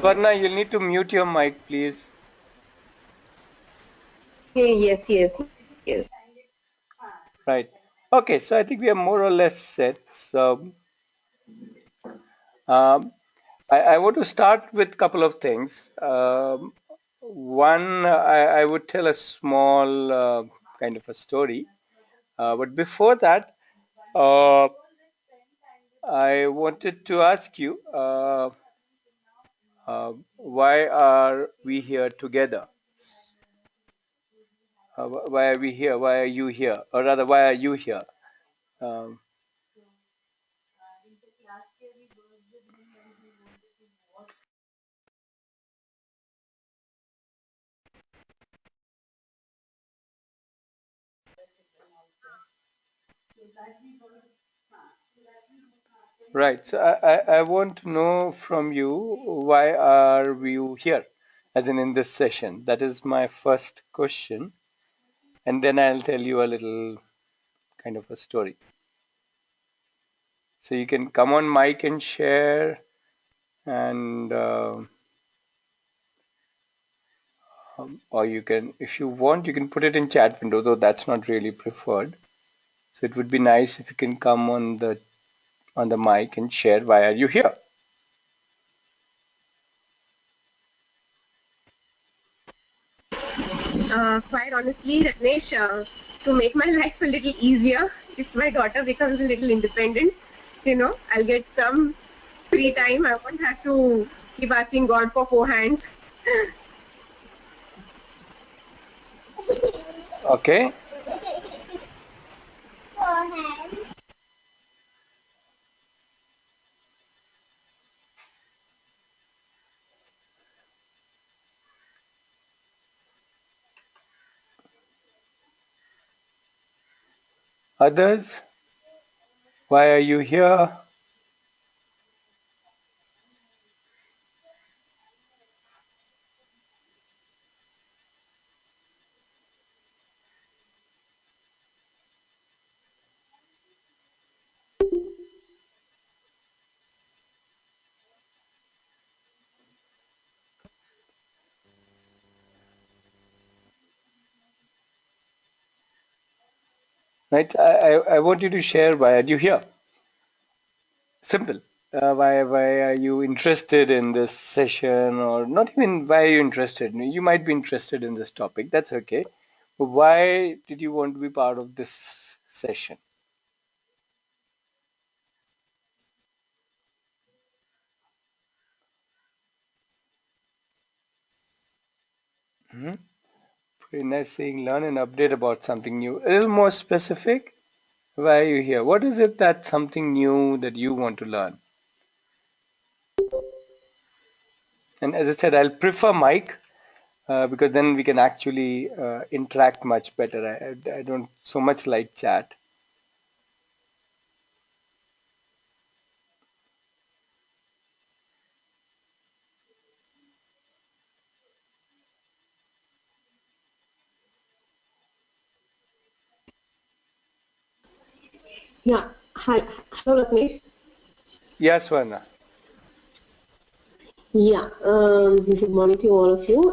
Swarna, you'll need to mute your mic, please. Yes. Right. Okay, so I think we are more or less set. So I want to start with a couple of things. One, I would tell a small kind of a story. But before that, I wanted to ask you, why are we here together? Why are we here? Why are you here? Or rather, why are you here? Um, right. So I want to know from you, why are we here? As in this session. That is my first question. And then I'll tell you a little kind of a story. So you can come on mic and share, and or you can, if you want, you can put it in chat window, though that's not really preferred. So it would be nice if you can come on the mic and share, why are you here? Quite honestly, Ratnesh, to make my life a little easier, if my daughter becomes a little independent, I'll get some free time. I won't have to keep asking God for 4 hands. Okay. Others, why are you here? Right? I want you to share, why are you here? Simple. Why are you interested in this session, or not even why are you interested? You might be interested in this topic. That's okay. But why did you want to be part of this session? Hmm? Pretty nice saying learn and update about something new. A little more specific. Why are you here? What is it that's something new that you want to learn? And as I said, I'll prefer mic, because then we can actually interact much better. I don't so much like chat. Yeah. Hi. Hello, Ratnesh. Yes, Swarna. Yeah. Good morning to all of you.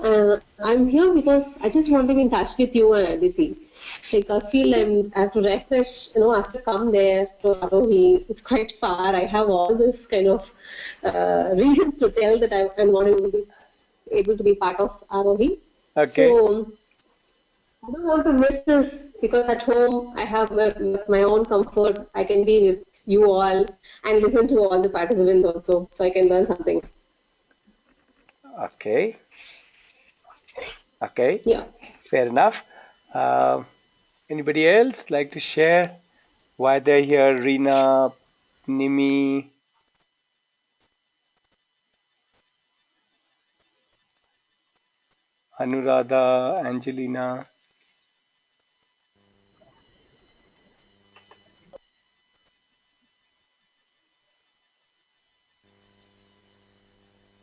I'm here because I just want to be in touch with you and Aditi. Like I feel I have to refresh. I have to come there to Aarohi. It's quite far. I have all this kind of reasons to tell that I'm not able to be part of Aarohi. Okay. So I don't want to miss this because at home I have my own comfort. I can be with you all and listen to all the participants also, so I can learn something. Okay. Okay. Yeah. Fair enough. Uh, Anybody else like to share why they're here? Reena, Nimi, Anuradha, Angelina.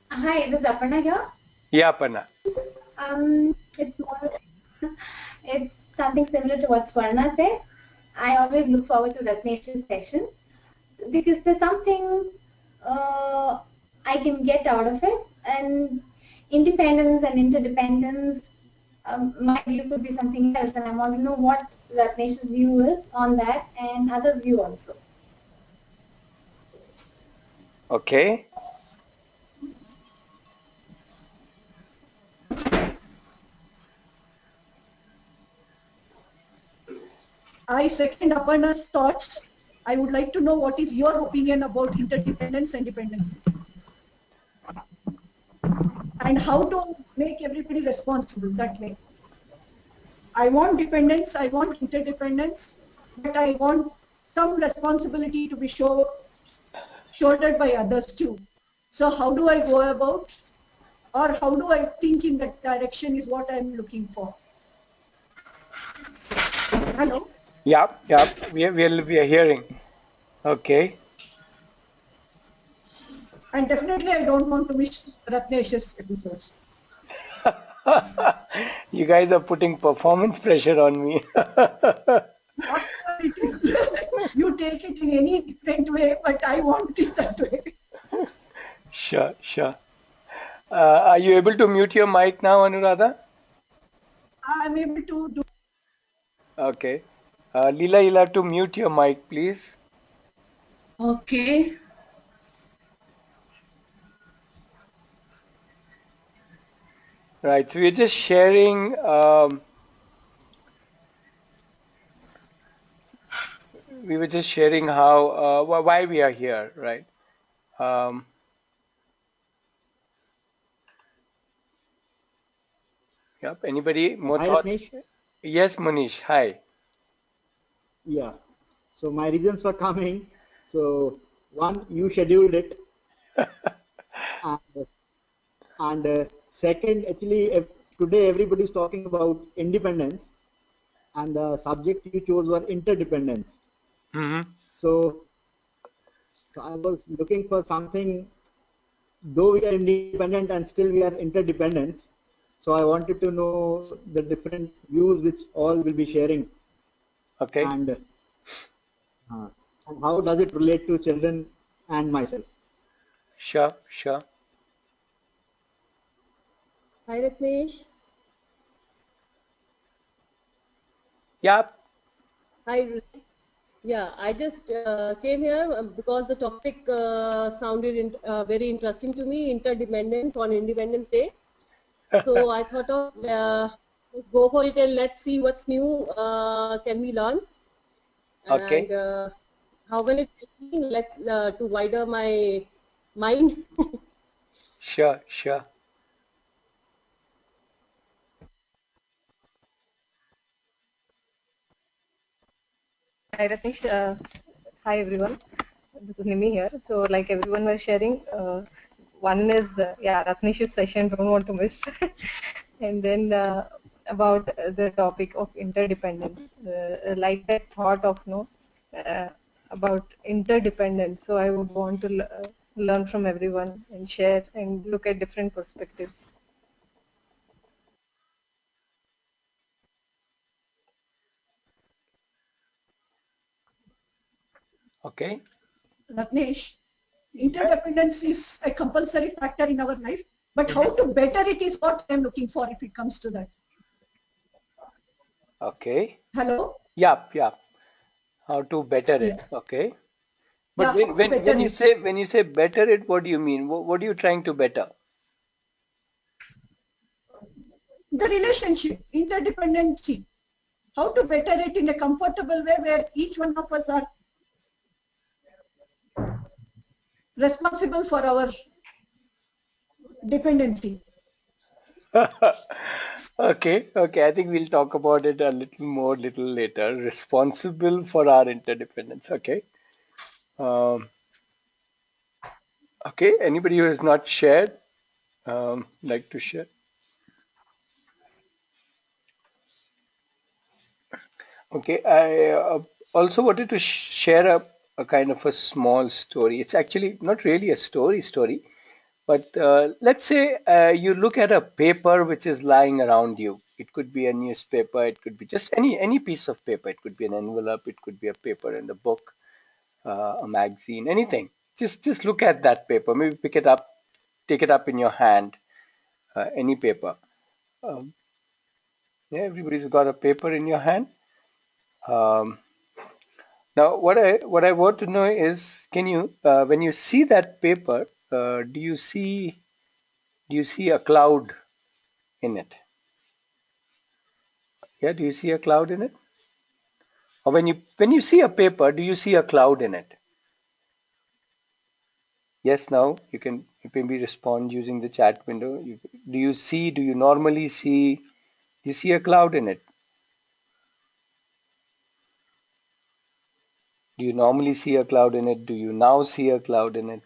Hi, this is Aparna here. Yeah, Panna. It's more, it's something similar to what Swarna said. I always look forward to Ratnesh's session because there's something I can get out of it, and independence and interdependence. My view could be something else, and I want to know what Ratnesh's view is on that and others' view also. Okay. I second Aparna's thoughts. I would like to know what is your opinion about interdependence and dependency, and how to make everybody responsible that way. I want dependence, I want interdependence, but I want some responsibility to be shouldered by others too. So how do I go about, or how do I think in that direction is what I'm looking for. Hello? Yep, yep. We are hearing. Okay. And definitely I don't want to miss Ratnesh's episodes. You guys are putting performance pressure on me. Whatever it is, you take it in any different way, but I want it that way. Sure, sure. Are you able to mute your mic now, Anuradha? I'm able to do. Okay. Leela, you'll have to mute your mic, please. Okay. Right. So we're just sharing. We were just sharing how why we are here, right? Um, yep. Anybody more Hi, thoughts? Ratnesh. Yes, Munish. Hi. Yeah. So my reasons for coming. So one, you scheduled it, and, second, actually, today everybody is talking about independence, and the subject you chose were interdependence. Mm-hmm. So, so I was looking for something. Though we are independent and still we are interdependent. So I wanted to know the different views which all will be sharing, Okay. And how does it relate to children and myself? Sure, sure. Hi, Ratnesh. Yep. Hi. Yeah, I just came here because the topic sounded very interesting to me, interdependence on Independence Day. So I thought of let's go for it and let's see what's new can we learn, Okay. and how will it help me to wider my mind. Sure, sure. Hi Ratish, hi everyone. This is Nimi here. So like everyone was sharing, one is yeah Ratnish's session, don't want to miss, and then about the topic of interdependence, like that thought of about interdependence. So I would want to learn from everyone and share and look at different perspectives. Okay. Ratnesh, interdependence is a compulsory factor in our life, but how to better it is what I'm looking for if it comes to that. Okay. Hello? Yep, yep. How to better Yeah. it. Okay. But Yeah, how to better when you say better it, what do you mean? What are you trying to better? the relationship, interdependency. How to better it in a comfortable way where each one of us are responsible for our dependency. Okay, okay. I think we'll talk about it a little later. Responsible for our interdependence. Okay. Um, okay. Anybody who has not shared, like to share? Okay. I also wanted to share a kind of a small story. It's actually not really a story, but let's say you look at a paper which is lying around you. It could be a newspaper. It could be just any piece of paper. It could be an envelope. It could be a paper in the book, a magazine, anything. Just look at that paper. Maybe pick it up, take it up in your hand. Any paper. Um, yeah, everybody's got a paper in your hand. Um, Now, what I want to know is, can you, when you see that paper, do you see a cloud in it? Yeah, do you see a cloud in it? Or when you see a paper, do you see a cloud in it? Yes, now you can maybe respond using the chat window. Do you normally see, do you see a cloud in it? Do you normally see a cloud in it? Do you now see a cloud in it?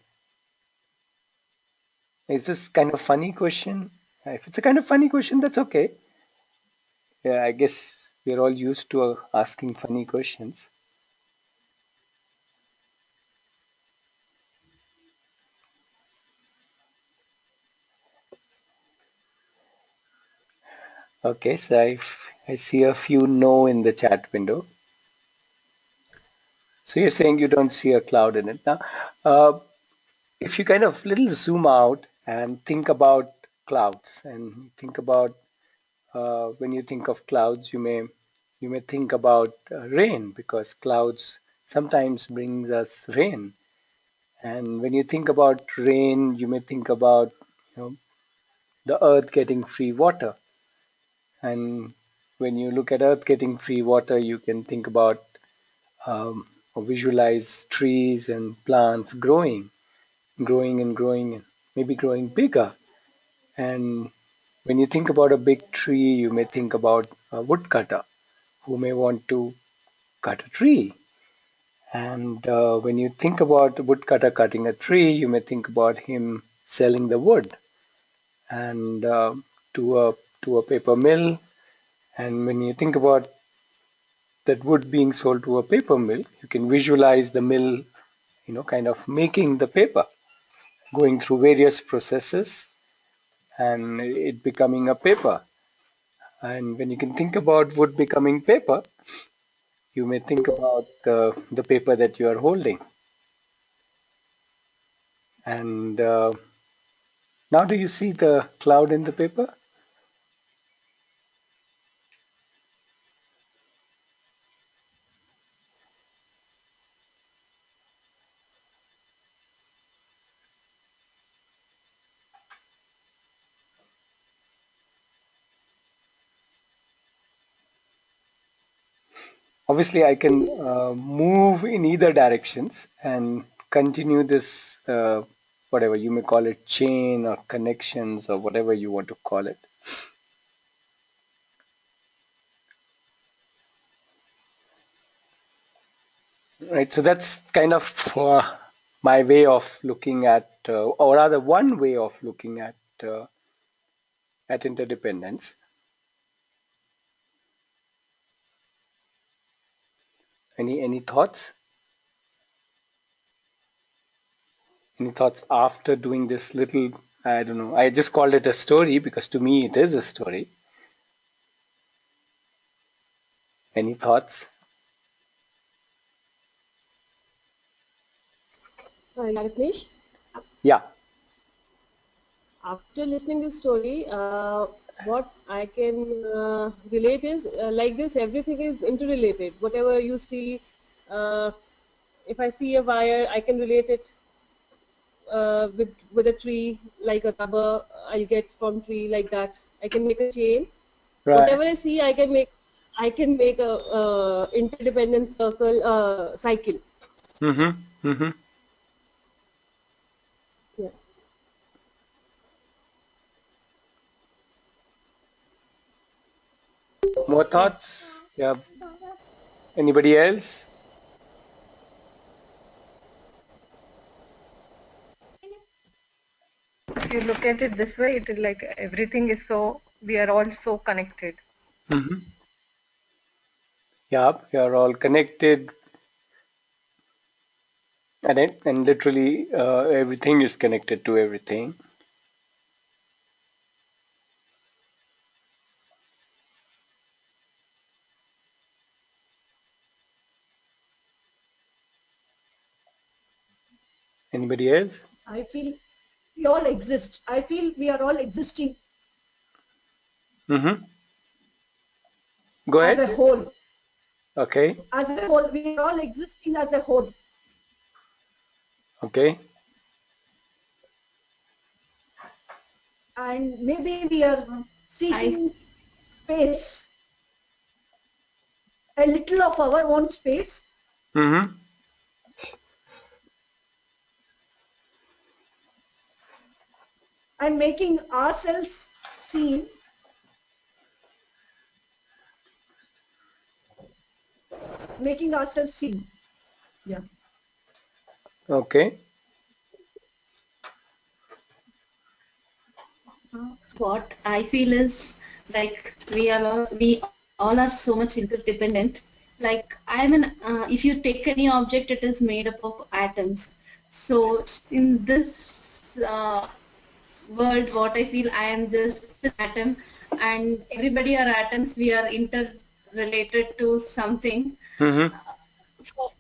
Is this kind of funny question? If it's a kind of funny question, that's okay. Yeah, I guess we're all used to asking funny questions. Okay, so I see a few no in the chat window. So you're saying you don't see a cloud in it. Now, uh, if you kind of little zoom out and think about clouds and think about when you think of clouds, you may think about rain because clouds sometimes brings us rain. And when you think about rain, you may think about the earth getting free water. And when you look at earth getting free water, you can think about or visualize trees and plants growing and growing, and maybe growing bigger. And when you think about a big tree, you may think about a woodcutter who may want to cut a tree. And when you think about a woodcutter cutting a tree, you may think about him selling the wood and to a paper mill. And when you think about that wood being sold to a paper mill, you can visualize the mill, kind of making the paper, going through various processes and it becoming a paper. And when you can think about wood becoming paper, you may think about the paper that you are holding. And now do you see the cloud in the paper? Obviously, I can move in either directions and continue this, whatever you may call it, chain or connections or whatever you want to call it. Right. So that's kind of my way of looking at, or rather, one way of looking at interdependence. Any thoughts? Any thoughts after doing this little? I don't know. I just called it a story because to me it is a story. Any thoughts? Rajneesh, Yeah. after listening this story, what I can relate is like this, everything is interrelated. Whatever you see, uh, if I see a wire, I can relate it with a tree, like a rubber I'll get from tree like that. I can make a chain. Right. Whatever I see, I can make a interdependent cycle. Mm-hmm. Mm-hmm. Yeah. More thoughts? Yeah. Anybody else? If you look at it this way, it is like everything is we are all so connected. Mm-hmm. Yeah. We are all connected, and literally everything is connected to everything. Anybody else? I feel we all exist. I feel we are all existing Mm-hmm. Go as ahead. a whole. Okay. As a whole, we are all existing as a whole. Okay. And maybe we are seeking space, a little of our own space, Mm-hmm. and making ourselves seen, making ourselves seen. Yeah. Okay. What I feel is like we all are so much interdependent. Like if you take any object, it is made up of atoms. So in this world, what I feel, I am just an atom, and everybody are atoms. We are interrelated to something. Mm-hmm. For,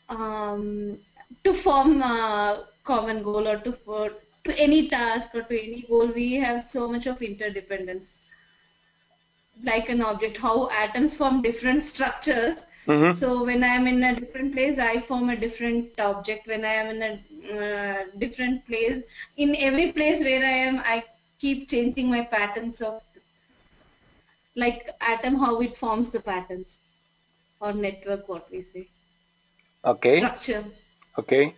um, to form a common goal or to any task or to any goal, we have so much of interdependence. Like an object, how atoms form different structures. Mm-hmm. So when I am in a different place, I form a different object. When I am in a different place, in every place where I am, I keep changing my patterns of like atom, how it forms the patterns or network, what we say, Okay. structure. Okay.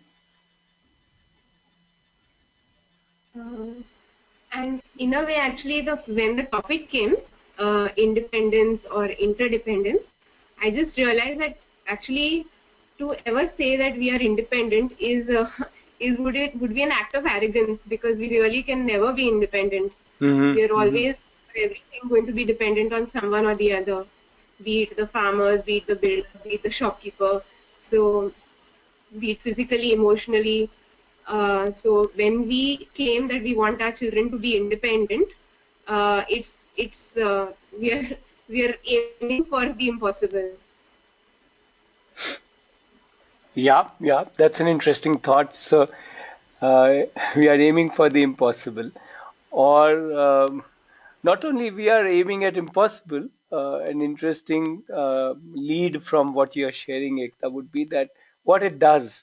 Um, and in a way, actually, when the topic came, independence or interdependence, I just realized that actually to ever say that we are independent is would be an act of arrogance, because we really can never be independent. We are Mm-hmm. Mm-hmm. always everything going to be dependent on someone or the other, be it the farmers, be it the builder, be it the shopkeeper. So be it physically, emotionally. So when we claim that we want our children to be independent, it's we are aiming for the impossible. Yeah, yeah, that's an interesting thought. So, uh, we are aiming for the impossible, or not only we are aiming at impossible. An interesting lead from what you are sharing, Ekta, would be that what it does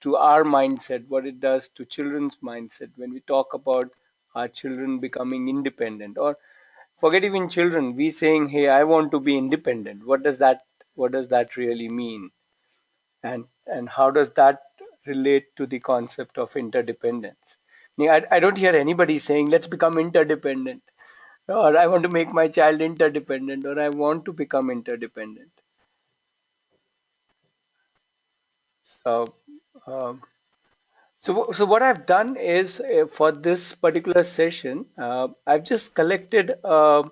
to our mindset, what it does to children's mindset when we talk about our children becoming independent, or forget even children, we saying, "Hey, I want to be independent." What does that really mean? And how does that relate to the concept of interdependence? I don't hear anybody saying let's become interdependent, or I want to make my child interdependent, or I want to become interdependent. So um, so so what I've done is, for this particular session, I've just collected a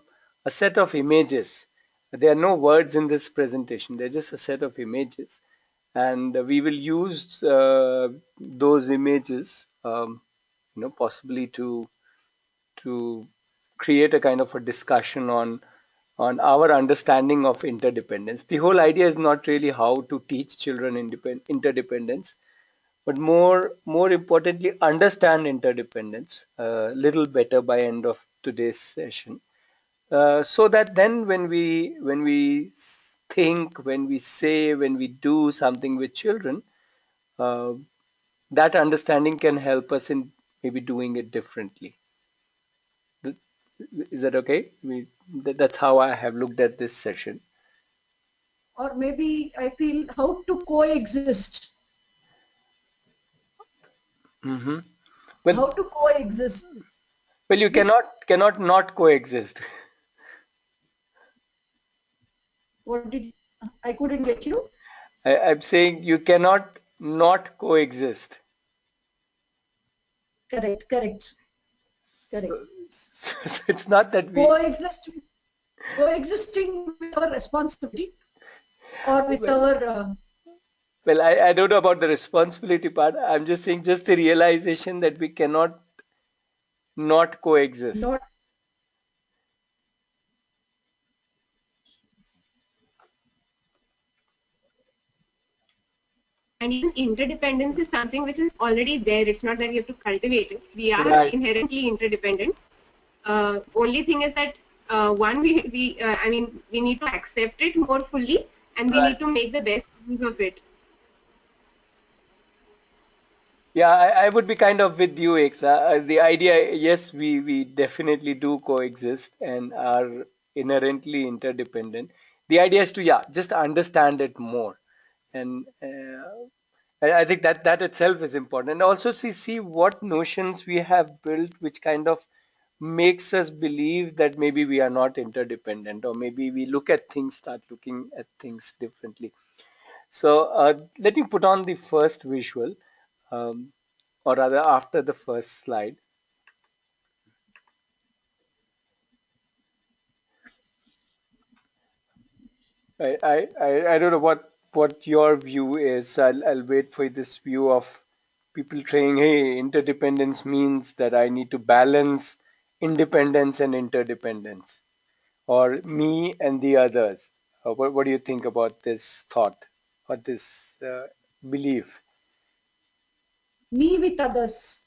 set of images. There are no words in this presentation, they're just a set of images, and we will use those images, possibly to create a kind of a discussion on our understanding of interdependence. The whole idea is not really how to teach children interdependence, but more importantly, understand interdependence a little better by end of today's session, so that then when we think, when we say, when we do something with children, uh, that understanding can help us in maybe doing it differently. Th- Is that okay? That's how I have looked at this session. Or maybe I feel how to coexist. Hmm. Well, How to coexist well, you with cannot not coexist. what did I couldn't get you? I'm saying you cannot not coexist. Correct, correct, So, correct. so it's not that we. Coexist, coexisting with our responsibility or with Well, our I don't know about the responsibility part. I'm just saying just the realization that we cannot not coexist. not. And even interdependence is something which is already there. It's not that we have to cultivate it. We are Right. inherently interdependent. Only thing is that one, we need to accept it more fully, and we Right. need to make the best use of it. Yeah, I would be kind of with you, Ekta. The idea, yes, we definitely do coexist and are inherently interdependent. The idea is to, yeah, just understand it more. And I think that that itself is important. And also see what notions we have built, which kind of makes us believe that maybe we are not interdependent, or maybe we look at things, start looking at things differently. So let me put on the first visual, um, or rather after the first slide. I don't know what your view is. I'll wait for this view of people saying, hey, interdependence means that I need to balance independence and interdependence, or me and the others. What do you think about this thought or this belief? Me with others.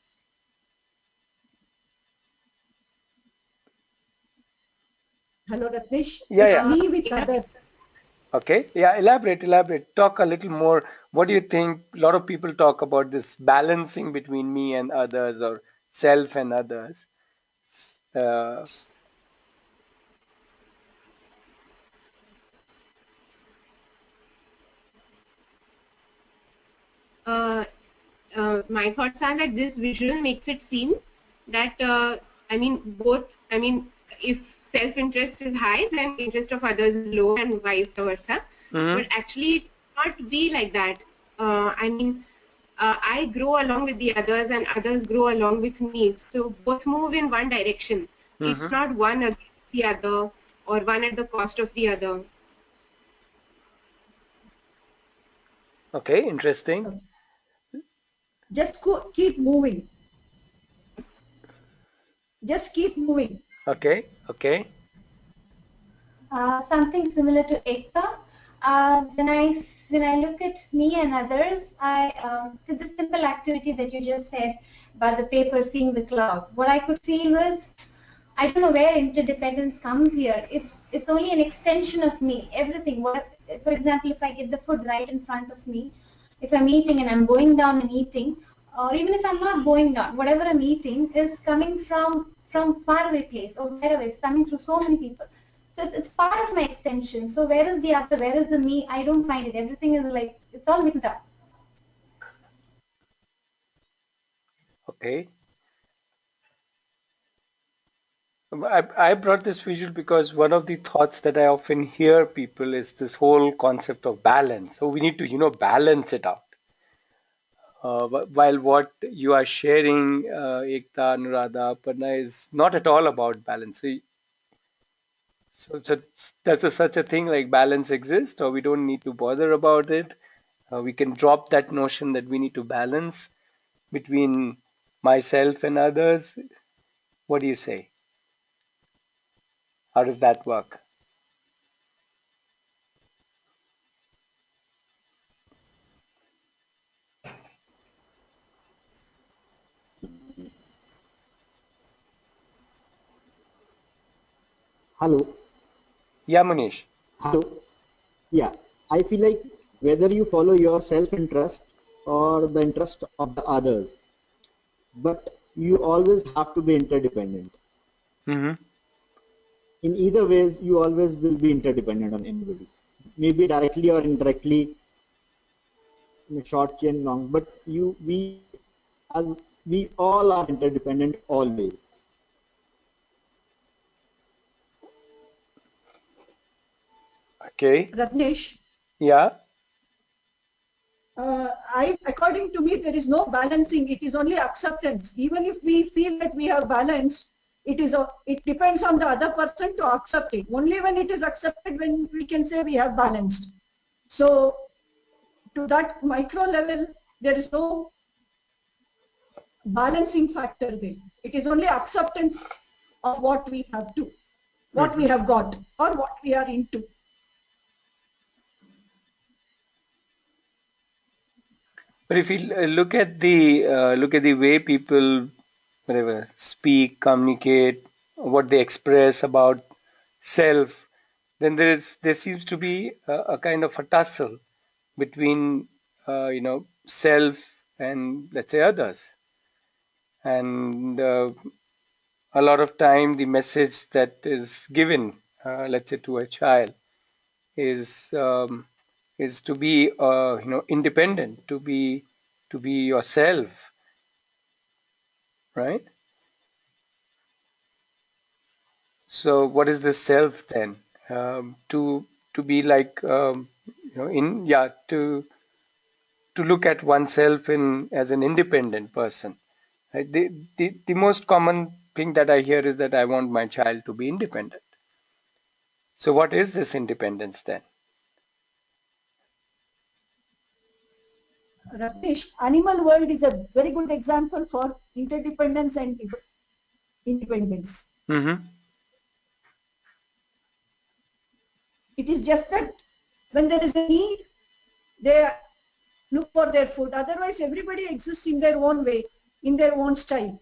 Hello, Ratnesh. Yeah, It's yeah. me with Yeah. others. Okay. Yeah, elaborate. Talk a little more. What do you think? A lot of people talk about this balancing between me and others, or self and others. Uh, Uh, my thoughts are that this visual makes it seem that both. If self-interest is high, then interest of others is low, and vice versa. But mhm. actually, it not be like that. I grow along with the others, and others grow along with me. So both move in one direction. It's Mm-hmm. not one against the other, or one at the cost of the other. Okay, interesting. Okay. Just keep moving. Just keep moving. Okay, okay. Something similar to Ekta. When I look at me and others, I did the simple activity that you just said about the paper seeing the cloud. What I could feel was, I don't know where interdependence comes here. It's only an extension of me. Everything. What, for example, if I get the food right in front of me, if I'm eating and I'm going down and eating, or even if I'm not going down, whatever I'm eating is coming from far away place or wherever. It's coming through so many people. So it's part of my extension. So where is the other? Where is the me? I don't find it. Everything is like it's all mixed up. Okay. I brought this visual because one of the thoughts that I often hear people is this whole concept of balance. So we need to, balance it out. While what you are sharing, Ekta, Anuradha, Aparna, is not at all about balance. So does such a thing like balance exist, or we don't need to bother about it? We can drop that notion that we need to balance between myself and others. What do you say? How does that work? Hello. Yeah, Manish. Hello. Yeah, I feel like whether you follow your self-interest or the interest of the others, but you always have to be interdependent. Hmm. In either ways, you always will be interdependent on anybody, maybe directly or indirectly, in a short chain, long. But as we all are interdependent always. Okay. Ratnesh, Yeah. according to me, there is no balancing. It is only acceptance. Even if we feel that we have balanced, it depends on the other person to accept it. Only when it is accepted, when we can say we have balanced. So, to that micro level, there is no balancing factor there. It is only acceptance of what we Hmm. have got, or what we are into. But if you look at the way people whatever speak, communicate, what they express about self, then there seems to be a kind of a tussle between self and, let's say, others. And a lot of time the message that is given, let's say, to a child is to be independent, to be yourself, right? So what is the self then? To be like in yeah to look at oneself in as an independent person. Right? The most common thing that I hear is that I want my child to be independent. So what is this independence then? Ramesh, animal world is a very good example for interdependence and independence. Mm-hmm. It is just that when there is a need, they look for their food. Otherwise, everybody exists in their own way, in their own style.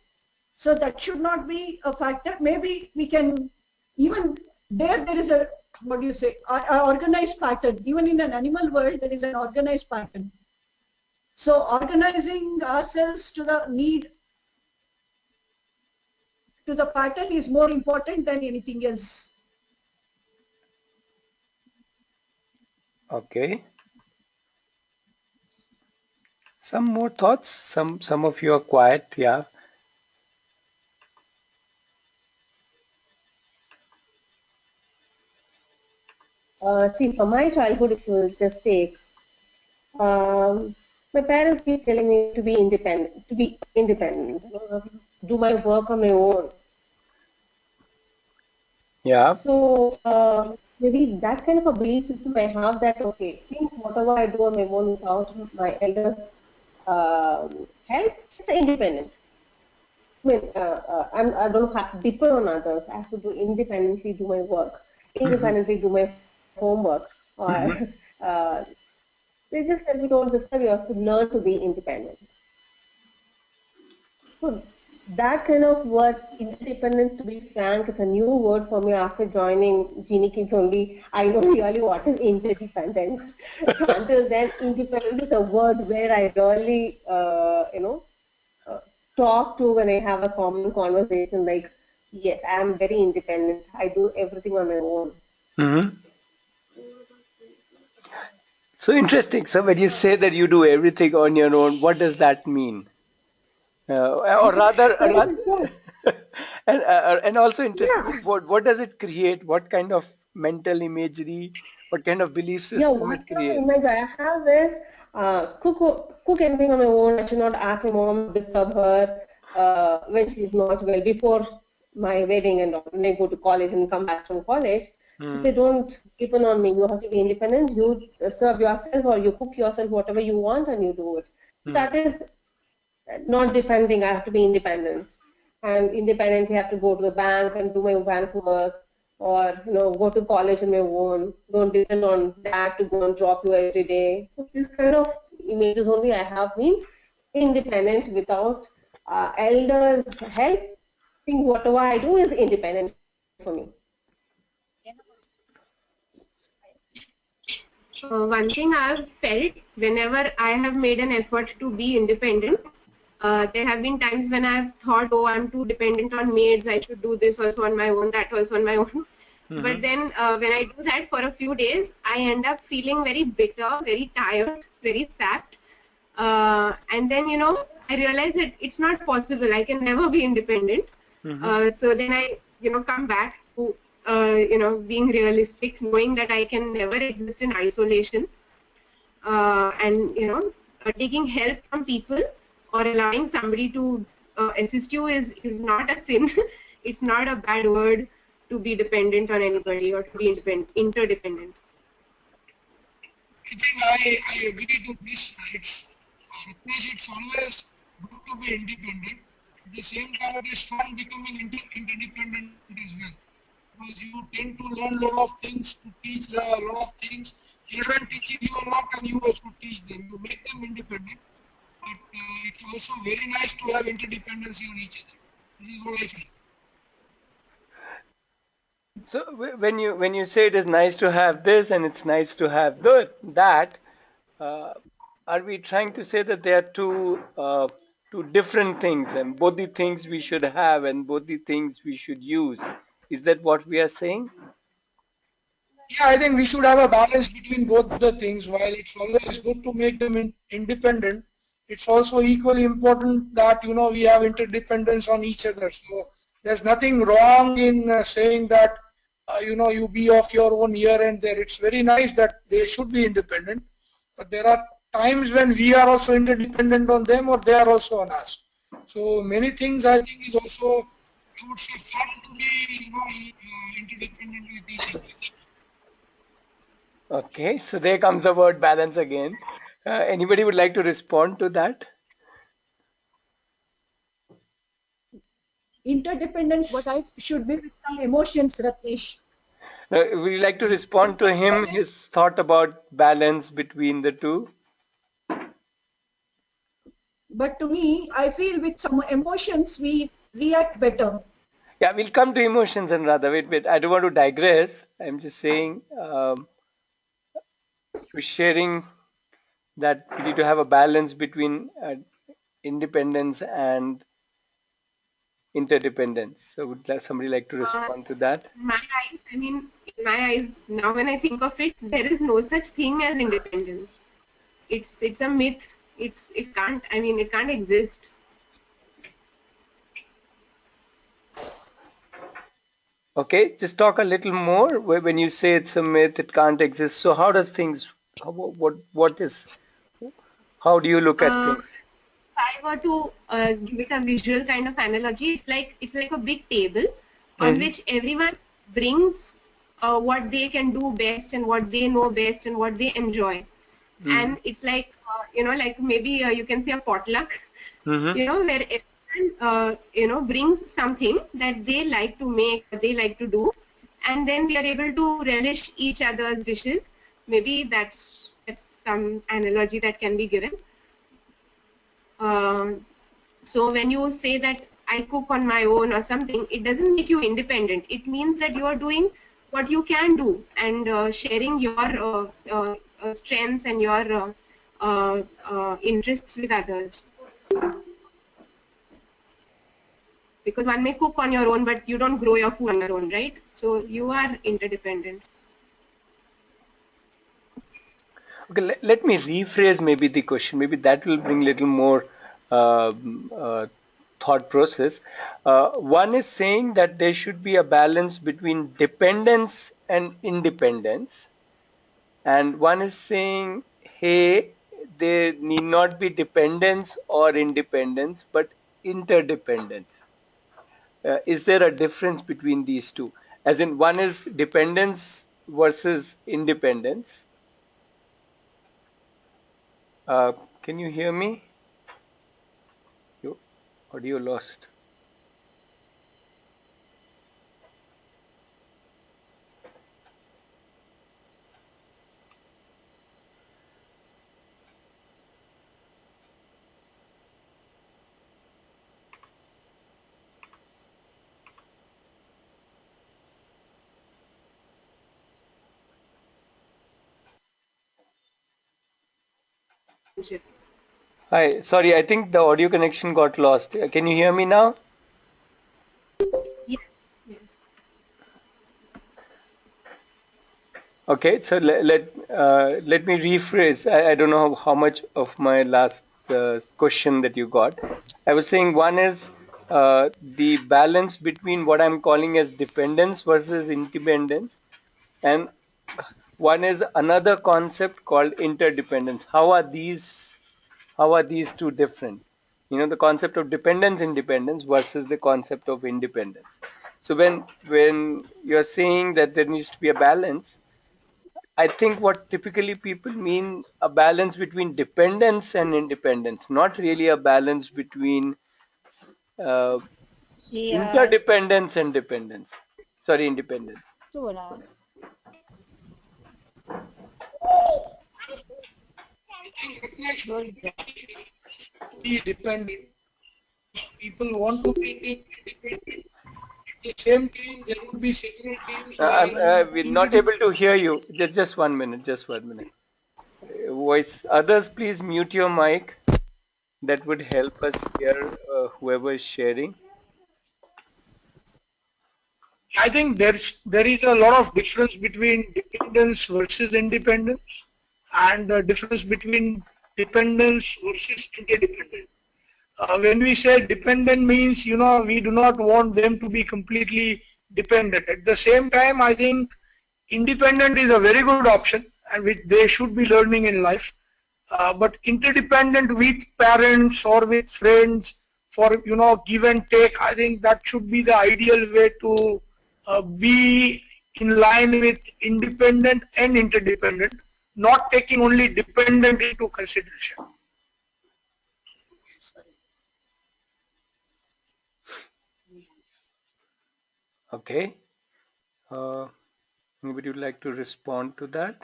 So that should not be a factor. Maybe we can even there is a what do you say a organized pattern. Even in an animal world, there is an organized pattern. So organizing ourselves to the need to the pattern is more important than anything else. Okay. Some more thoughts? Some of you are quiet. Yeah. See, from my childhood, if you just take, my parents keep telling me to be independent, do my work on my own. Yeah. So maybe that kind of a belief system I have that okay, things whatever I do on my own without my elders' help, it's independent. I mean, I don't have to depend on others. I have to do independently do my work, Mm-hmm. independently do my homework, Mm-hmm. or they just said we don't disturb. You have to learn to be independent. So that kind of word, interdependence, to be frank, it's a new word for me after joining Genie Kids only. I know really what is interdependence. So until then, independence is a word where I really, uh, talk to when I have a common conversation like, yes, I am very independent. I do everything on my own. Mm-hmm. So interesting. So when you say that you do everything on your own, what does that mean? Or rather, Yeah, and also interestingly, yeah. what does it create? What kind of mental imagery? What kind of belief Yeah, system what it kind of creates? image I have is cook anything on my own. I should not ask my mom to disturb her when she's not well before my wedding and all. When I go to college and come back from college, she Hmm. said, "Don't depend on me. You have to be independent. You serve yourself or you cook yourself whatever you want and you do it." Hmm. That is not depending. I have to be independent, and independently have to go to the bank and do my bank work, or go to college on my own. Don't depend on dad to go and drop you every day. So this kind of images only I have means independent without elders' help. Think whatever I do is independent for me. One thing I've felt whenever I have made an effort to be independent, there have been times when I've thought, oh, I'm too dependent on maids, I should do this also on my own, that also on my own. But Hmm. then when I do that for a few days, I end up feeling very bitter, very tired, very sapped. And then, I realize that it's not possible. I can never be independent. Hmm. So then I, come back to, being realistic, knowing that I can never exist in isolation. And, taking help from people or allowing somebody to assist you is not a sin. It's not a bad word to be dependent on anybody or to be interdependent. I think I agree to this. It's always good to be independent. At the same time, it is fun becoming interdependent as well. Because you tend to learn a lot of things, to teach a lot of things. Children teaching you a lot and you also teach them. You make them independent. but it's also very nice to have interdependency on each other. This is what I feel. So when you say it is nice to have this and it's nice to have that, uh, are we trying to say that they are two different things and both the things we should have and both the things we should use? Is that what we are saying? Yeah, I think we should have a balance between both the things. While it's always good to make them independent, it's also equally important that we have interdependence on each other. So there's nothing wrong in saying that you be off your own here and there. It's very nice that they should be independent, but there are times when we are also interdependent on them or they are also on us. So many things I think is also, I would say, fun to be interdependent with each other. Okay, so there comes the word balance again. Anybody would like to respond to that? Interdependence should be with some emotions, Ratnesh. Would you like to respond to him, his thought about balance between the two? But to me, I feel with some emotions we react better. Yeah, we'll come to emotions and rather wait. I don't want to digress. I'm just saying, you're sharing that we need to have a balance between independence and interdependence. So would somebody like to respond to that? In my eyes, now when I think of it, there is no such thing as independence. It's a myth. It can't exist. Okay, just talk a little more. When you say it's a myth, it can't exist. So how does things? What is? How do you look at things? If I were to give it a visual kind of analogy, it's like a big table on Hmm. which everyone brings what they can do best and what they know best and what they enjoy. Hmm. And it's like like maybe you can say a potluck, Hmm. where everyone brings something that they like to make, they like to do, and then we are able to relish each other's dishes. Maybe that's some analogy that can be given. So when you say that I cook on my own or something, it doesn't make you independent. It means that you are doing what you can do and sharing your strengths and your interests with others. Because one may cook on your own, but you don't grow your food on your own, right? So you are interdependent. Okay, let me rephrase maybe the question. Maybe that will bring little more thought process. One is saying that there should be a balance between dependence and independence, and one is saying, hey, there need not be dependence or independence, but interdependence. Is there a difference between these two? As in, one is dependence versus independence. Uh, can you hear me? Your audio lost. Hi, sorry, I think the audio connection got lost. Can you hear me now? Yes, yes. Okay, so let me rephrase. I don't know how much of my last question that you got. I was saying one is the balance between what I'm calling as dependence versus independence, and one is another concept called interdependence. How are these two different? The concept of dependence, independence versus the concept of independence. So when you're saying that there needs to be a balance, I think what typically people mean a balance between dependence and independence, not really a balance between uh, Yeah, interdependence and dependence. Sorry, independence. Sura. I think Ratnesh, Good job. be dependent. People want to be independent. At the same time, there would be several times where we're not able individuals to hear you. Just 1 minute. Just 1 minute. Voice. Others, please mute your mic. That would help us hear whoever is sharing. I think there is a lot of difference between dependence versus independence, and the difference between dependence versus interdependence. When we say dependent means, we do not want them to be completely dependent. At the same time, I think independent is a very good option and which they should be learning in life. But interdependent with parents or with friends for give and take, I think that should be the ideal way to be in line with independent and interdependent, not taking only dependent into consideration. Okay. Uh, Anybody would like to respond to that?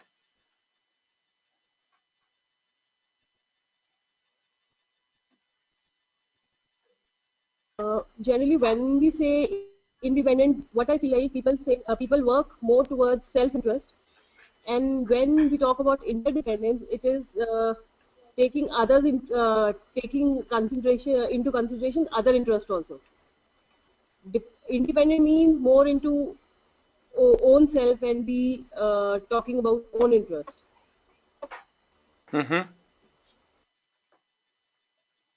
Generally, when we say independent, what I feel like people work more towards self-interest, and when we talk about interdependence, it is taking others taking consideration into consideration other interest also. Independent means more into own self and be talking about own interest. Mm-hmm.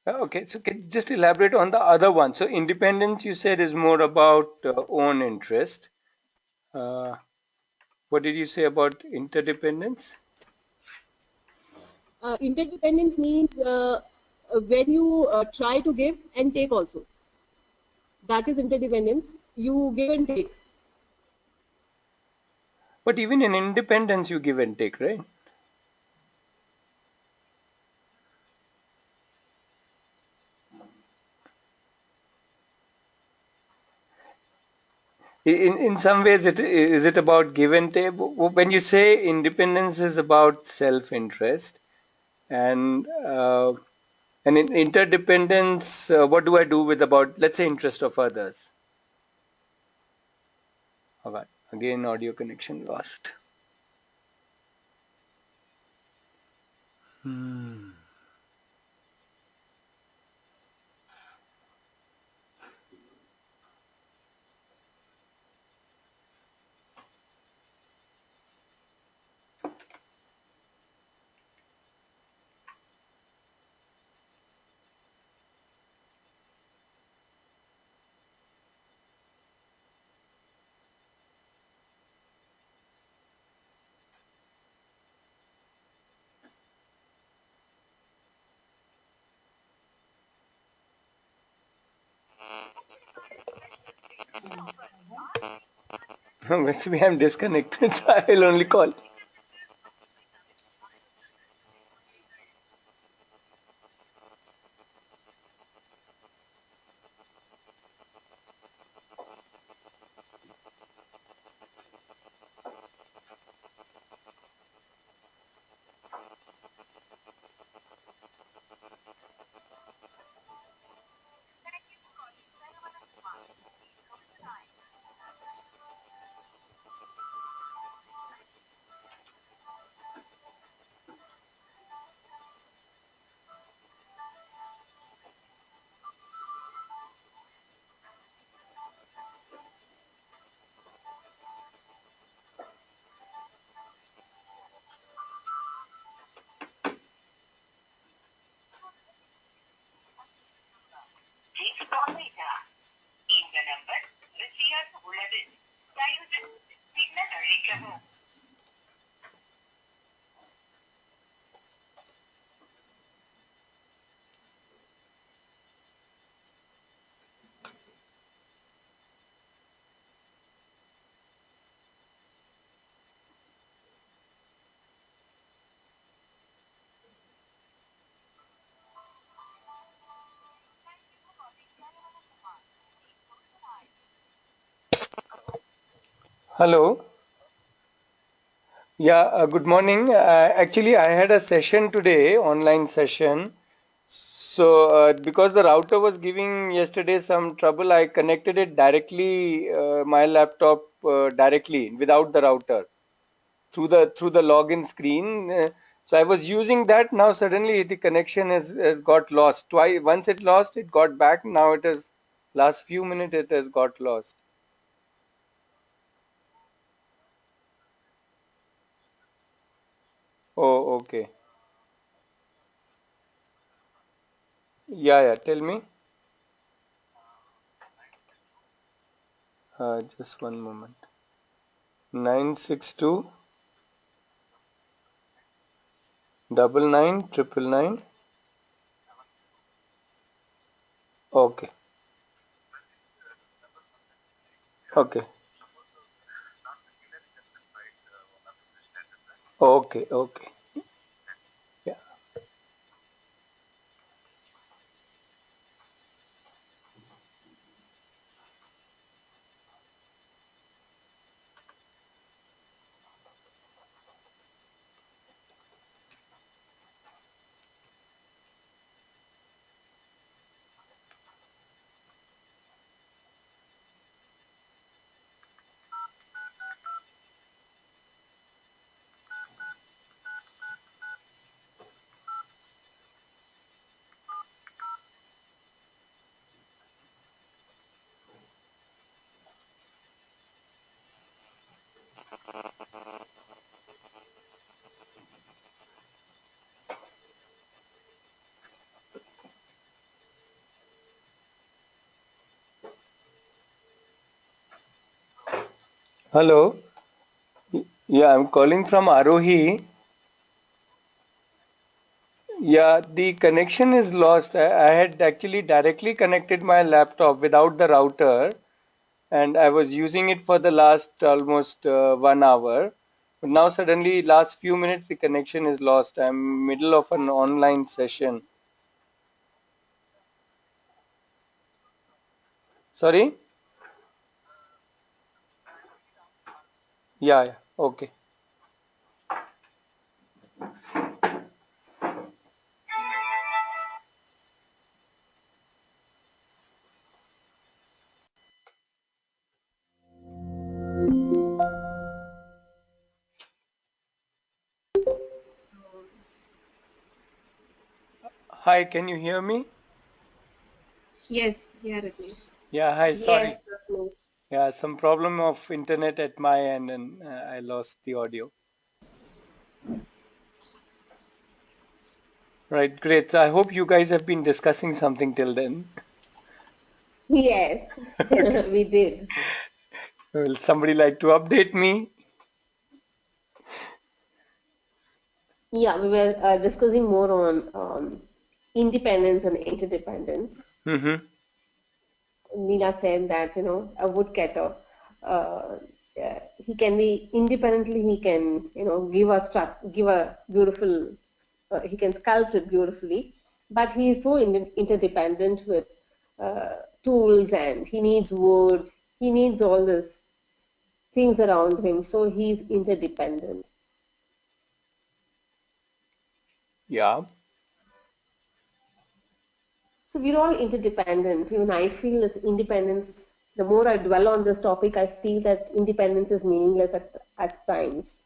Okay, so can you just elaborate on the other one? So independence, you said, is more about own interest. Uh, what did you say about interdependence? Interdependence means when you try to give and take also. That is interdependence. You give and take. But even in independence, you give and take, right? In some ways, is it about give and take? When you say independence is about self-interest, and in interdependence, what do I do with about, let's say, interest of others? All right. Again, audio connection lost. Hmm. Maybe I'm disconnected. I'll only call. Hello. Yeah, good morning. Actually, I had a session today, online session. So because the router was giving yesterday some trouble, I connected it directly, my laptop directly without the router through the login screen. So I was using that. Now suddenly the connection has got lost. Twice, once it lost, it got back. Now it is last few minutes it has got lost. Oh, okay. Yeah, yeah. Tell me. Just one moment. 962 99 999. Okay. Okay. Okay. Okay. Yeah. Hello. Yeah, I'm calling from Aarohi. Yeah, the connection is lost. I had actually directly connected my laptop without the router, and I was using it for the last almost 1 hour. But now suddenly, last few minutes, the connection is lost. I'm middle of an online session. Sorry? Yeah, yeah. Okay. Hi, can you hear me? Yes, yeah, Ratnesh. Yeah, hi, Yes, sorry. Yeah, some problem of internet at my end, and I lost the audio. Right, great. So I hope you guys have been discussing something till then. yes, Okay. we did. Will somebody like to update me? Yeah, we were discussing more on independence and interdependence. Mm-hmm. Nina said that, a woodcutter, uh, he can be independently, he can, give a beautiful, he can sculpt it beautifully, but he is so interdependent with tools, and he needs wood, he needs all these things around him, so he's interdependent. Yeah. So we're all interdependent. Even I feel as independence, the more I dwell on this topic, I feel that independence is meaningless at times.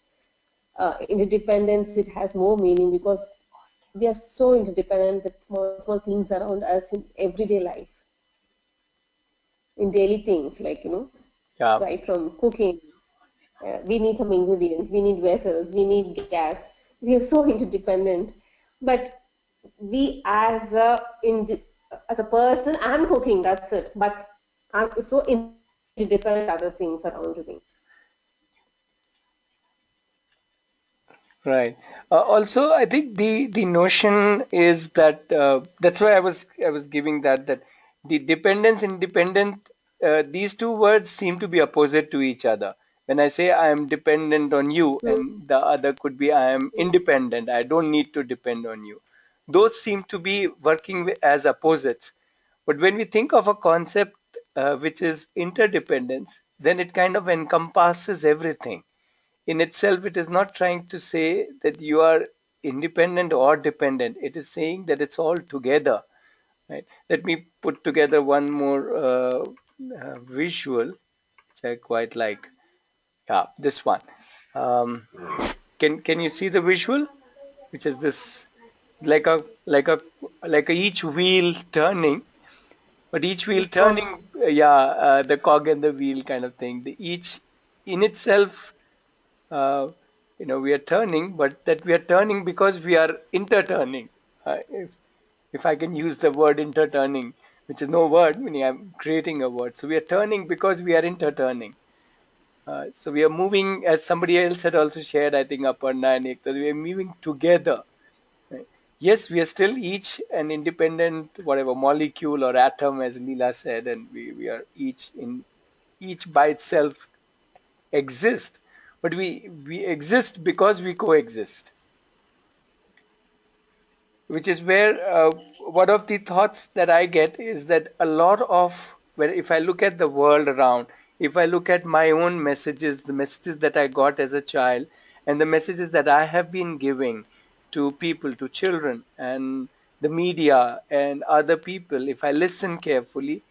Interdependence, it has more meaning because we are so interdependent with small, small things around us in everyday life, in daily things, like, Yeah. right from cooking. We need some ingredients, we need vessels, we need gas. We are so interdependent. But we as a person, I'm cooking, that's it. But I'm so interdependent with other things around me. Right. Also, I think the notion is that that's why I was giving that the dependence independent, these two words seem to be opposite to each other. When I say I am dependent on you, Hmm. and the other could be I am independent, I don't need to depend on you. Those seem to be working as opposites. But when we think of a concept which is interdependence, then it kind of encompasses everything in itself. It is not trying to say that you are independent or dependent. It is saying that it's all together. Right. Let me put together one more visual, which I quite like. Yeah, this one. Um, can you see the visual, which is this, like a like a like a each wheel turning, but each wheel turning, yeah, the cog and the wheel kind of thing. The each in itself, uh, we are turning, but that we are turning because we are interturning. If I can use the word interturning, which is no word, meaning I'm creating a word. So we are turning because we are interturning. So we are moving, as somebody else had also shared, I think, Aparna and Ekta, we are moving together. Right? Yes, we are still each an independent, whatever, molecule or atom, as Leela said, and we are each by itself exist, but we exist because we coexist, which is where one of the thoughts that I get is that a lot of, where if I look at the world around, if I look at my own messages, the messages that I got as a child, and the messages that I have been giving to people, to children, and the media and other people, if I listen carefully,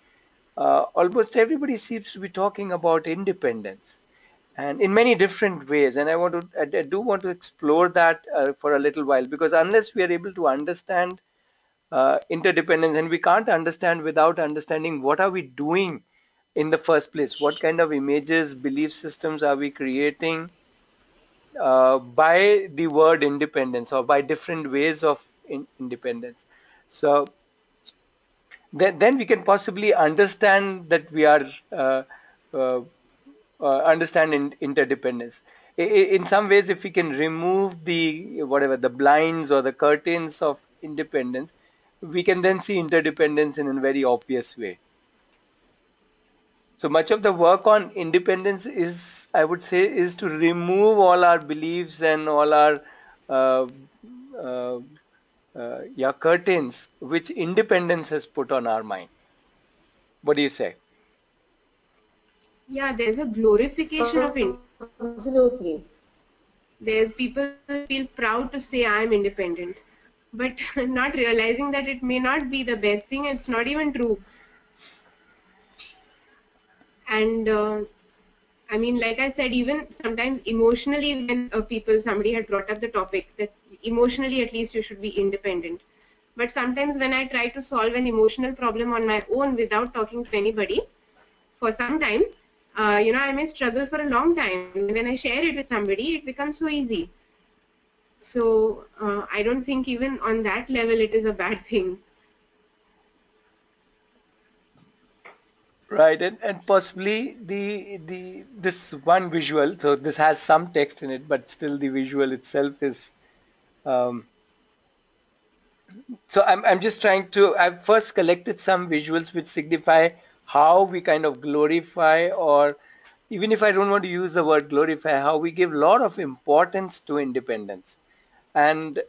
almost everybody seems to be talking about independence and in many different ways. And I do want to explore that for a little while, because unless we are able to understand interdependence, and we can't understand without understanding what are we doing in the first place, what kind of images, belief systems are we creating by the word independence or by different ways of independence. So then we can possibly understand that we are uh, understand interdependence. In some ways, if we can remove the whatever the blinds or the curtains of independence, we can then see interdependence in a very obvious way. So much of the work on independence is, I would say, is to remove all our beliefs and all our uh, uh, yeah, curtains which independence has put on our mind. What do you say? Yeah, there's a glorification of it. Absolutely. There's people feel proud to say I'm independent, but not realizing that it may not be the best thing. It's not even true. And I mean, like I said, even sometimes emotionally, when somebody had brought up the topic that emotionally at least you should be independent. But sometimes when I try to solve an emotional problem on my own without talking to anybody for some time, I may struggle for a long time. When I share it with somebody, it becomes so easy. So I don't think even on that level it is a bad thing. Right, and possibly the this one visual, so this has some text in it, but still the visual itself is um, so I'm just trying to, I've first collected some visuals which signify how we kind of glorify, or even if I don't want to use the word glorify, how we give a lot of importance to independence. And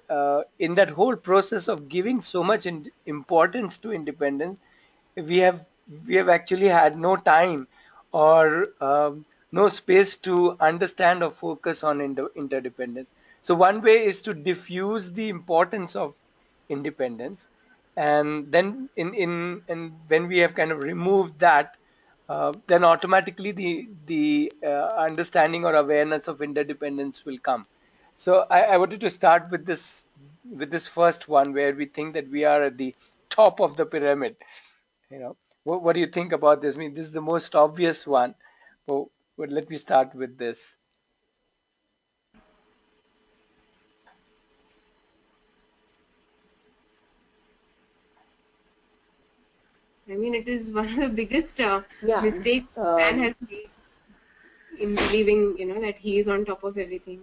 in that whole process of giving so much importance to independence, we have we have actually had no time or no space to understand or focus on interdependence. So one way is to diffuse the importance of independence, and then in and when we have kind of removed that, then automatically the understanding or awareness of interdependence will come. So I wanted to start with this first one, where we think that we are at the top of the pyramid. What do you think about this? I mean, this is the most obvious one, but let me start with this. I mean, it is one of the biggest Yeah. mistakes man has made in believing, that he is on top of everything.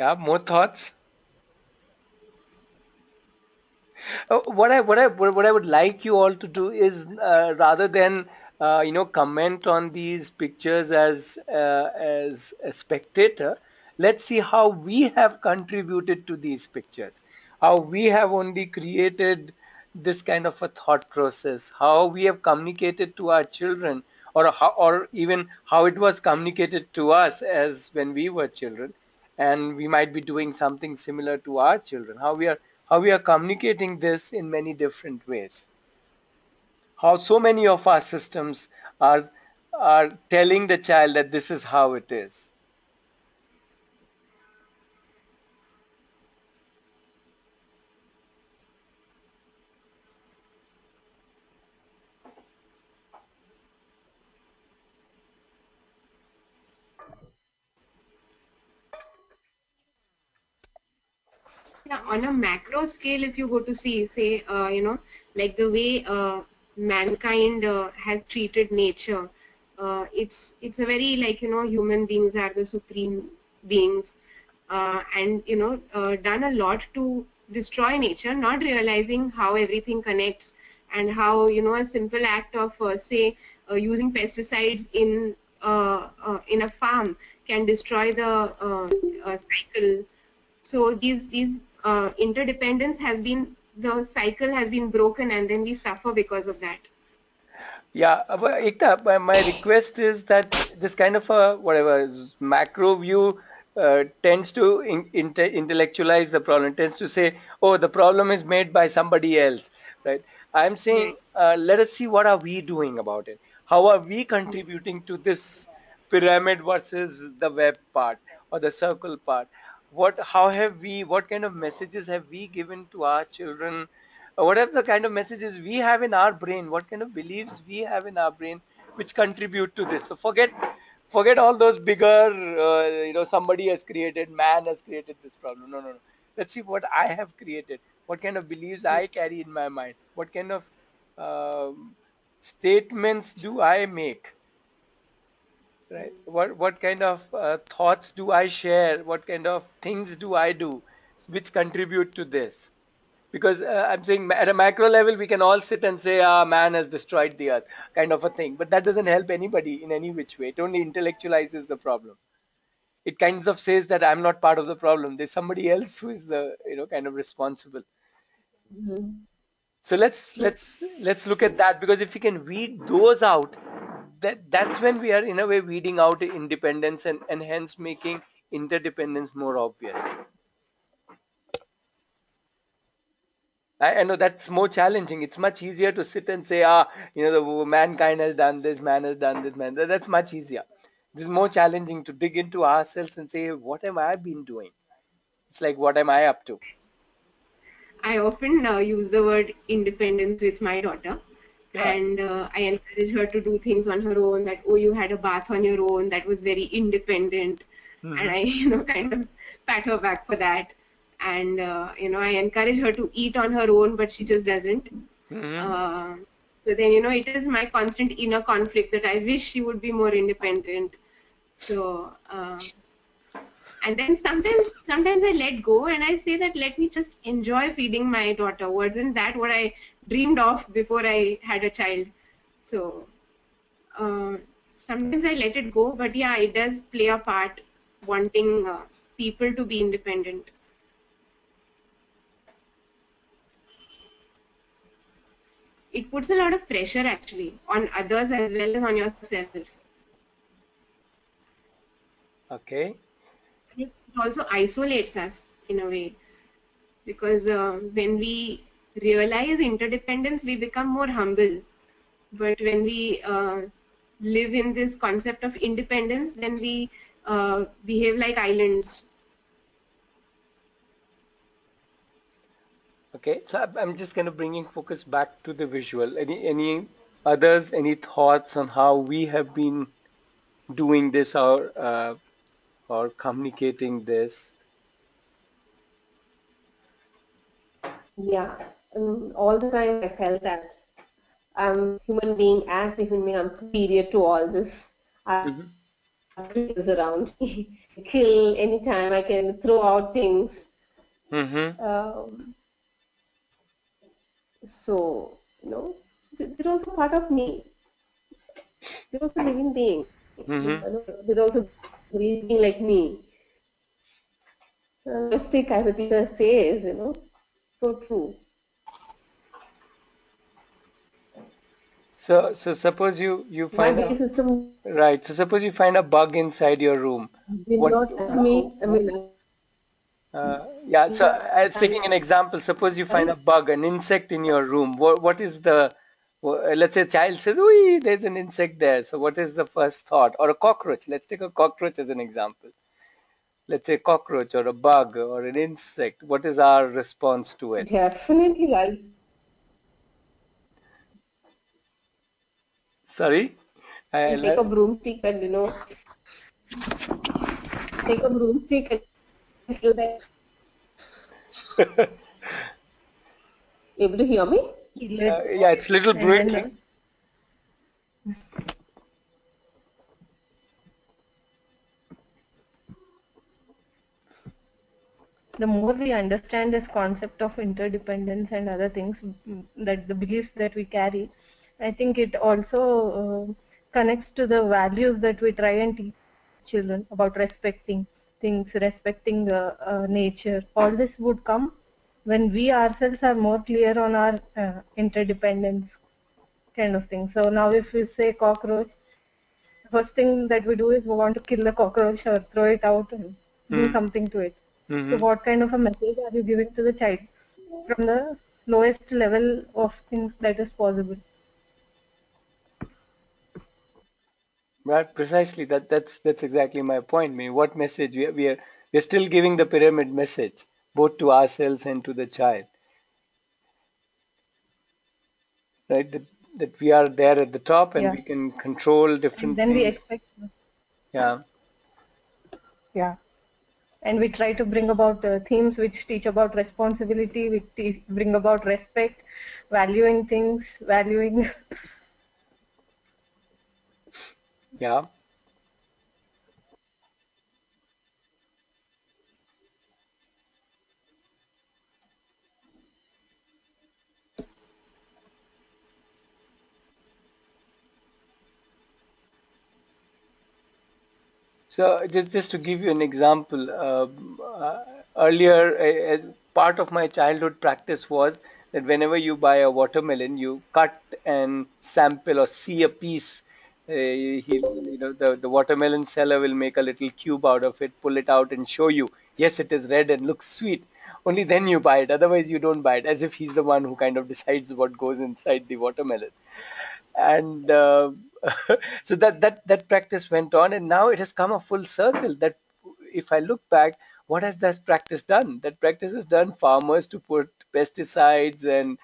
Yeah, more thoughts? What I would like you all to do is, rather than comment on these pictures as a spectator, let's see how we have contributed to these pictures, how we have only created this kind of a thought process, how we have communicated to our children, or even how it was communicated to us as when we were children, and we might be doing something similar to our children. How we are communicating this in many different ways. How so many of our systems are are telling the child that this is how it is. Yeah, on a macro scale, if you go to see, say, like the way mankind has treated nature, it's a very, like, human beings are the supreme beings, and done a lot to destroy nature, not realizing how everything connects, and how a simple act of say using pesticides in a farm can destroy the cycle. So these interdependence has been, the cycle has been broken, and then we suffer because of that. Yeah, but Ekta, my request is that this kind of a whatever macro view tends to intellectualize the problem, tends to say, oh, the problem is made by somebody else, right? I'm saying, Right. let us see what are we doing about it. How are we contributing to this pyramid versus the web part or the circle part? How have we, what kind of messages have we given to our children? What are the kind of messages we have in our brain, what kind of beliefs we have in our brain which contribute to this. So forget all those bigger somebody has created, man has created this problem. No, no, no. Let's see what I have created, what kind of beliefs I carry in my mind, what kind of statements do I make, right? What kind of thoughts do I share, what kind of things do I do which contribute to this. Because I'm saying at a macro level, we can all sit and say, man has destroyed the earth, kind of a thing. But that doesn't help anybody in any which way. It only intellectualizes the problem. It kind of says that I'm not part of the problem. There's somebody else who is the, kind of responsible. Mhm. So let's look at that, because if we can weed those out, that's when we are in a way weeding out independence, and hence making interdependence more obvious. I know that's more challenging. It's much easier to sit and say, the mankind has done this, man has done this, man. That's much easier. This is more challenging to dig into ourselves and say, what have I been doing? It's like, what am I up to? I often use the word independence with my daughter, Yeah. and I encourage her to do things on her own. That, oh, you had a bath on your own. That was very independent, and Mm-hmm. I kind of pat her back for that. And I encourage her to eat on her own, but she just doesn't. Mm-hmm. Uh, so then it is my constant inner conflict that I wish she would be more independent. So. And then sometimes I let go and I say that let me just enjoy feeding my daughter. Wasn't that what I dreamed of before I had a child? So uh, sometimes I let it go, but yeah, it does play a part, wanting people to be independent. It puts a lot of pressure actually on others as well as on yourself. Okay. It also isolates us in a way, because when we realize interdependence, we become more humble. But when we live in this concept of independence, then we behave like islands. Okay. So I'm just kind of bringing focus back to the visual. Any others? Any thoughts on how we have been doing this, or communicating this? Yeah, all the time I felt that I'm human being, as a human being, I'm superior to all this. I have Mm-hmm. creatures around me. I kill anytime, I can throw out things. Mm-hmm. Um, so, they're also part of me. They're also living being. Mm-hmm. They're also breathing like me. Mystic, as a teacher says, so true. So suppose you My find a belief system right. So suppose you find a bug inside your room. did What? not help me. I mean, Yeah. So as taking an I, example, suppose you find sorry. a bug, an insect in your room. What is the let's say a child says, "Oi, there's an insect there." So what is the first thought? Or a cockroach. Let's take a cockroach as an example. Let's say cockroach or a bug or an insect. What is our response to it? Definitely, Sorry. I'll take a broomstick and take a broomstick and kill that. Able to hear me? Kill it, Yeah, it's little and then breaking. the more we understand this concept of interdependence and other things, that the beliefs that we carry, I think it also connects to the values that we try and teach children about respecting things, respecting nature. All this would come when we ourselves are more clear on our interdependence kind of thing. So now if we say cockroach, the first thing that we do is we want to kill the cockroach or throw it out and do Hmm. something to it. So Hmm. what kind of a message are you giving to the child from the lowest level of things that is possible? Right, precisely. That's exactly my point. I mean, what message we're still giving the pyramid message, both to ourselves and to the child, right? That we are there at the top and Yeah. we can control And different then we things. expect, Yeah. yeah. And we try to bring about themes which teach about responsibility, which bring about respect, valuing things, valuing. Yeah. So just to give you an example, earlier part of my childhood practice was that whenever you buy a watermelon, you cut and sample or see a piece. The watermelon seller will make a little cube out of it, pull it out, and show you. Yes, it is red and looks sweet. Only then you buy it. Otherwise, you don't buy it. As if he's the one who kind of decides what goes inside the watermelon. And so that practice went on, and now it has come a full circle. That if I look back, what has that practice done? That practice has done farmers to put pesticides and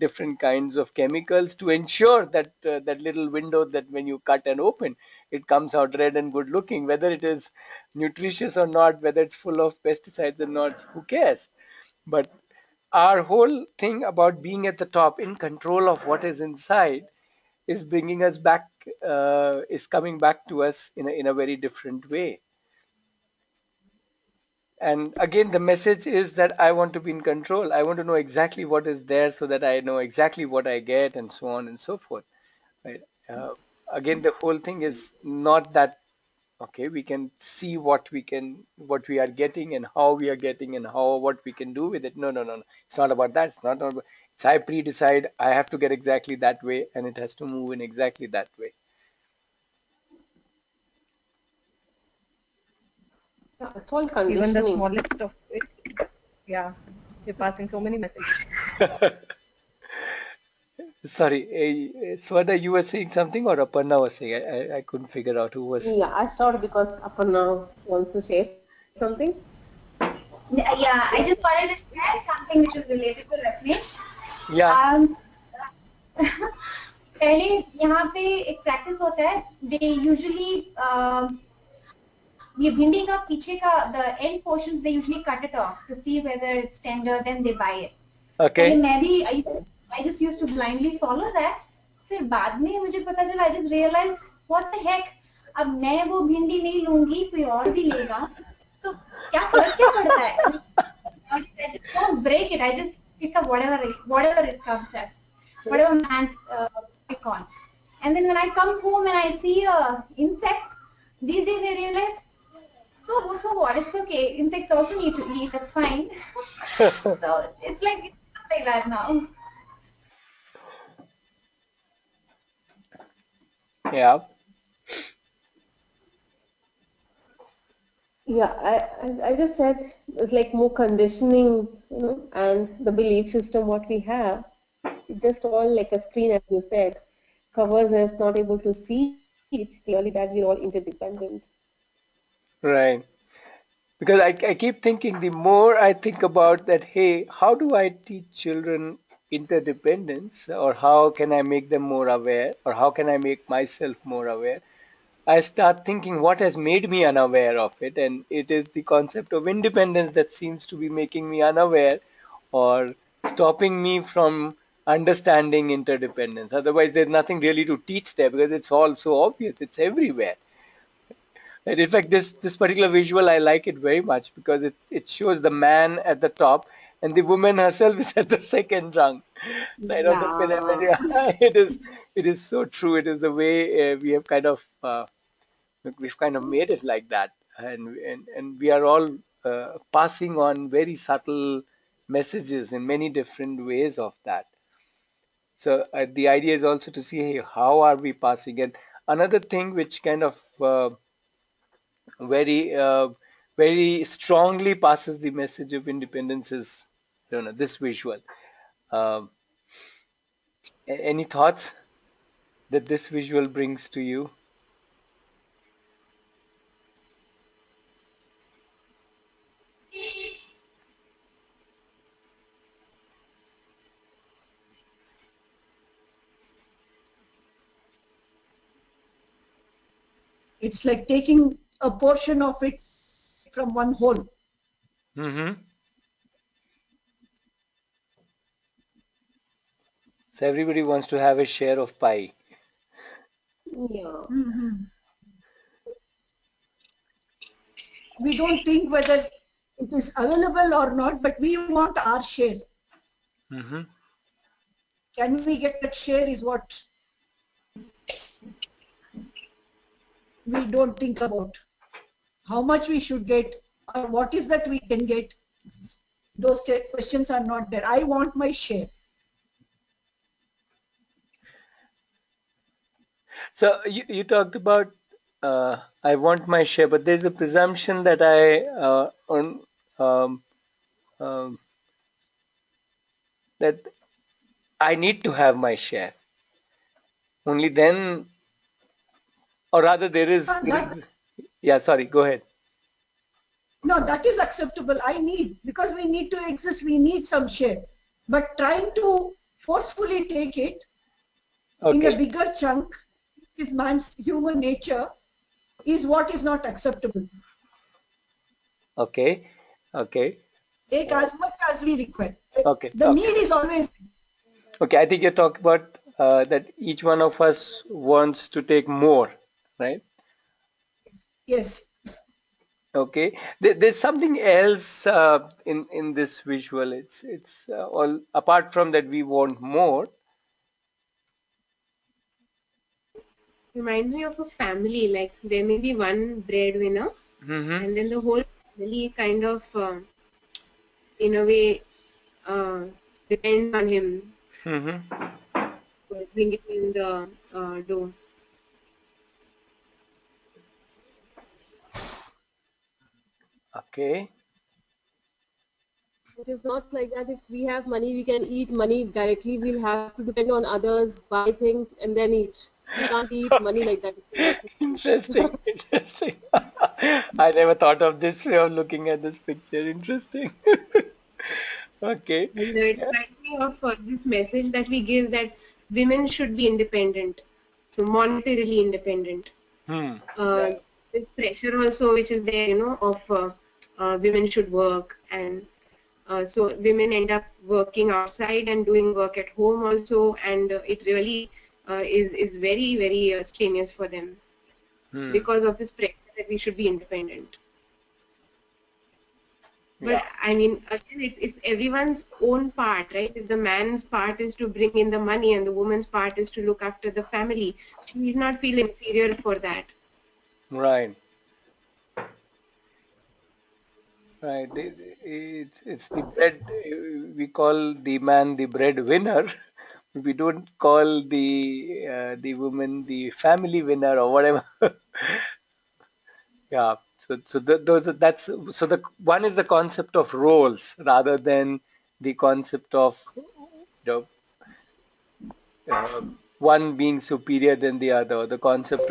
different kinds of chemicals to ensure that that little window, that when you cut and open, it comes out red and good looking. Whether it is nutritious or not, whether it's full of pesticides or not, who cares? But our whole thing about being at the top, in control of what is inside, is bringing us back, is coming back to us in a very different way. And again, the message is that I want to be in control. I want to know exactly what is there so that I know exactly what I get, and so on and so forth. Right? Uh, Again, the whole thing is not that okay. We can see what we are getting and how we are getting and how what we can do with it. No, no, no, no. It's not about that. It's not about. It's I pre-decide I have to get exactly that way, and it has to move in exactly that way. Yeah, it's all Even the conditioning. smallest of it. Yeah, we're passing so many messages. Sorry, Swada, you were saying something or Aparna was saying? I couldn't figure out who was. Yeah, I stopped because Aparna wants to say something. Yeah, I just wanted to share something which is related to Ratnesh. Yeah. Um, पहले यहाँ पे एक practice होता है. They usually ये भिंडी का पीछे का the end portions they usually cut it off to see whether it's tender, then they buy it. पहले Okay. मैं भी I just used to blindly follow that. फिर बाद में मुझे पता चला I just realized what the heck, अब मैं वो भिंडी नहीं लूंगी, कोई और भी लेगा, तो क्या फर्क क्या पड़ता है? I just don't break it. I just pick up whatever it comes as, whatever my hands pick on. And then when I come home and I see a insect, these days I realize, so what? It's okay. Insects also need to eat. That's fine. So it's like that now. Yeah. Yeah, I just said it's like more conditioning, and the belief system what we have. It's just all like a screen, as you said, covers us not able to see it clearly that we're all interdependent. Right. Because I keep thinking, the more I think about that, hey, how do I teach children interdependence, or how can I make them more aware, or how can I make myself more aware? I start thinking what has made me unaware of it, and it is the concept of independence that seems to be making me unaware or stopping me from understanding interdependence. Otherwise, there's nothing really to teach there because it's all so obvious, it's everywhere. And in fact, this particular visual, I like it very much because it shows the man at the top and the woman herself is at the second rung, right on the pyramid. Yeah. Yeah, it is so true. It is the way we have kind of made it like that, and we are all passing on very subtle messages in many different ways of that. So the idea is also to see, hey, how are we passing? And another thing which kind of very very strongly passes the message of independence is, this visual. Um, any thoughts that this visual brings to you? It's like taking a portion of it from one whole. Hmm. So everybody wants to have a share of pie. Yeah. Mhm. We don't think whether it is available or not, but we want our share. Hmm. Can we get that share is what we don't think about. How much we should get or what is that we can get. Those questions are not there. I want my share. So you talked about I want my share, but there's a presumption that I um, um, that I need to have my share. Only then, or rather, there is And there that is. Yeah, sorry. Go ahead. no, that is acceptable. I need because we need to exist. We need some share. But trying to forcefully take it in a Okay. bigger chunk is man's human nature is what is not acceptable. Okay. Okay. Take as much as we require. Okay. The Okay. need is always Okay. I think you're talking about that each one of us wants to take more, right? yes. Okay. There's something else in this visual. It's all apart from that we want more. Reminds me of a family. Like there may be one breadwinner, Mm-hmm. and then the whole family kind of, in a way, uh, depends on him Mm-hmm. for bringing in the dough. Okay. It is not like that if we have money, we can eat money directly. We'll have to depend on others, buy things, and then eat. We can't eat money like that. It will not Interesting. Interesting. I never thought of this way of looking at this picture. Interesting. Okay. And it Yeah. reminds me of this message that we give that women should be independent, so monetarily independent. Hmm. Uh, Yeah. this pressure also which is there, of women should work, and so women end up working outside and doing work at home also, and it really is very very strenuous for them Hmm. because of this pressure that we should be independent. Yeah. But I mean, again, it's everyone's own part, right? If the man's part is to bring in the money and the woman's part is to look after the family, she need not feel inferior for that. Right. Right. It's the bread. We call the man the breadwinner, We don't call the woman the family winner or whatever. Yeah. So that's so the one is the concept of roles rather than the concept of uh, one being superior than the other, the concept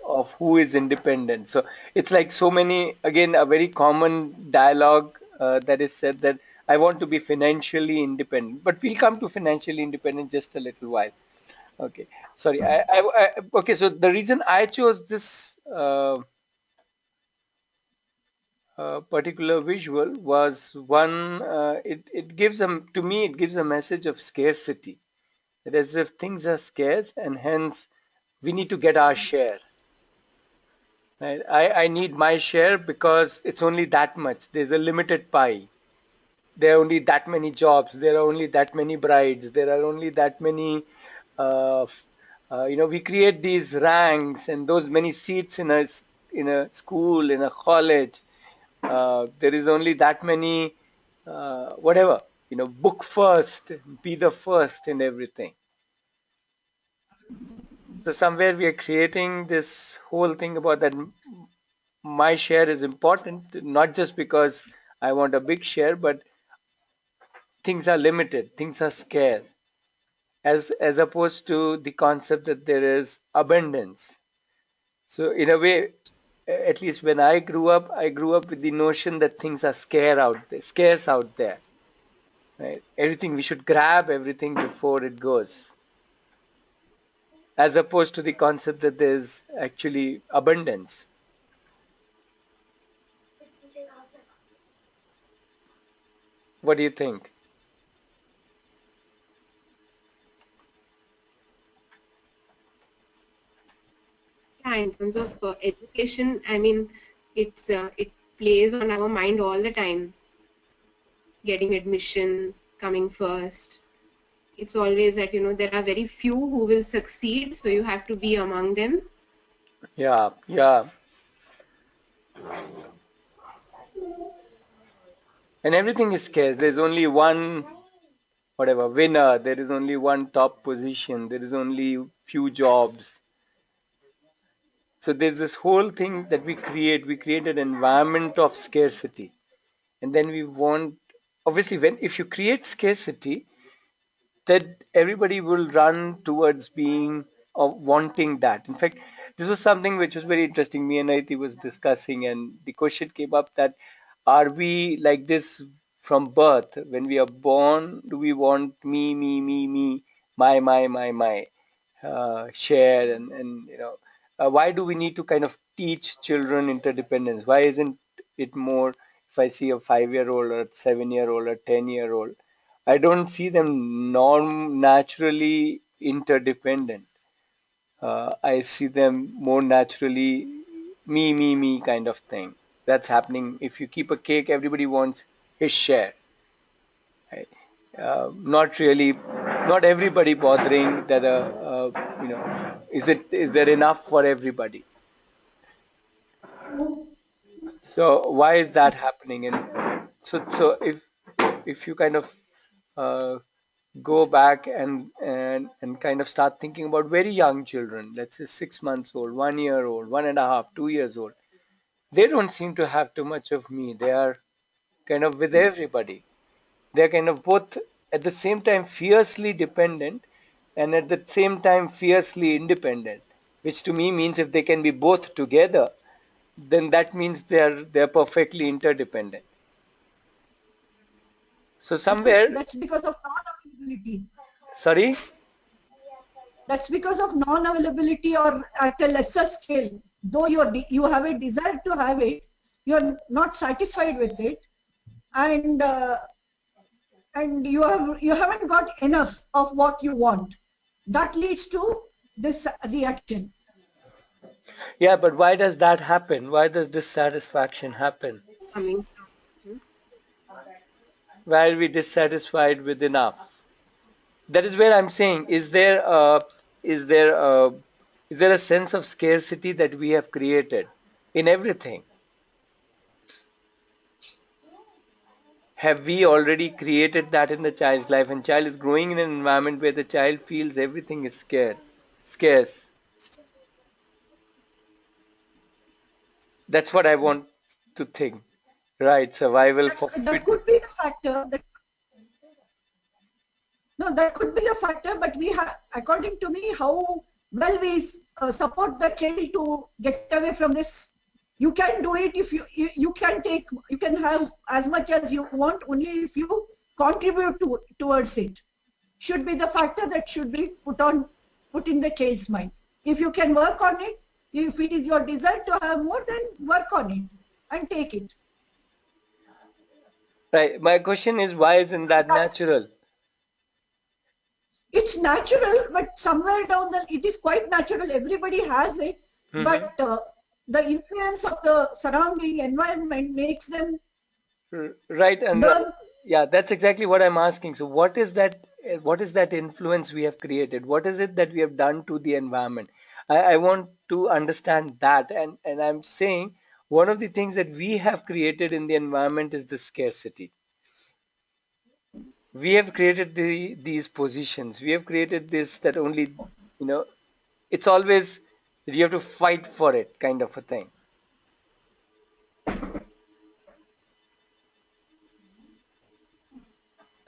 of who is independent. So it's like so many, again, a very common dialogue that is said that I want to be financially independent, but we'll come to financially independent just a little while. Okay, sorry. Okay, so the reason I chose this particular visual was one, it gives to me, it gives a message of scarcity. That as if things are scarce and hence we need to get our share. Right? I need my share because it's only that much. There's a limited pie. There are only that many jobs. There are only that many brides. There are only that many. We create these ranks and those many seats in a school, in a college. There is only that many, whatever. Book first, be the first in everything. So somewhere we are creating this whole thing about that my share is important, not just because I want a big share, but things are limited, things are scarce, as opposed to the concept that there is abundance. So in a way, at least when I grew up with the notion that things are scarce out there. Right? Everything we should grab everything before it goes, as opposed to the concept that there's actually abundance. What do you think? Yeah, in terms of education, I mean, it plays on our mind all the time. Getting admission, coming first. It's always that there are very few who will succeed, so you have to be among them. Yeah, yeah. And everything is scarce. There's only one, whatever, winner. There is only one top position. There is only few jobs. So there's this whole thing that we create. We create an environment of scarcity. And then we want, obviously, if you create scarcity, that everybody will run towards being or wanting that. In fact, this was something which was very interesting. Me and Aiti was discussing, and the question came up that are we like this from birth? When we are born, do we want me, my, share why do we need to kind of teach children interdependence? Why isn't it more if I see a 5-year-old or a 7-year-old or 10-year-old? I don't see them naturally interdependent. I see them more naturally me kind of thing. That's happening. If you keep a cake, everybody wants his share. Right? Not really, not everybody bothering that, is there enough for everybody? So why is that happening? And so if you kind of uh, go back and kind of start thinking about very young children, let's say 6 months old, 1 year old, 1.5, 2 years old, they don't seem to have too much of me. They are kind of with everybody. They're kind of both at the same time fiercely dependent and at the same time fiercely independent, which to me means if they can be both together, then that means they're perfectly interdependent. So somewhere, That's because of non-availability. sorry. That's because of non-availability or at a lesser scale. Though you have a desire to have it, you're not satisfied with it, and you haven't got enough of what you want. That leads to this reaction. Yeah, but why does that happen? Why does dissatisfaction happen? Coming Why are we dissatisfied with enough? That is where I'm saying, is there a, is there a sense of scarcity that we have created in everything? have we already created that in the child's life, and child is growing in an environment where the child feels everything is scarce. That's what I want to think. Right, survival for That fit. could be the factor. No, that could be a factor, but we have, according to me, how well we support the child to get away from this. You can do it if you can take, you can have as much as you want, only if you contribute towards it. Should be the factor that should be put in the child's mind. If you can work on it, if it is your desire to have more, then work on it and take it. Right. My question is, why isn't that natural? It's natural, but somewhere down the, it is quite natural. Everybody has it, Hmm. but the influence of the surrounding environment makes them Right, and learn. yeah, that's exactly what I'm asking. So, what is that? What is that influence we have created? What is it that we have done to the environment? I want to understand that, and I'm saying one of the things that we have created in the environment is the scarcity. We have created these positions. We have created this that only, you know, it's always that you have to fight for it, kind of a thing.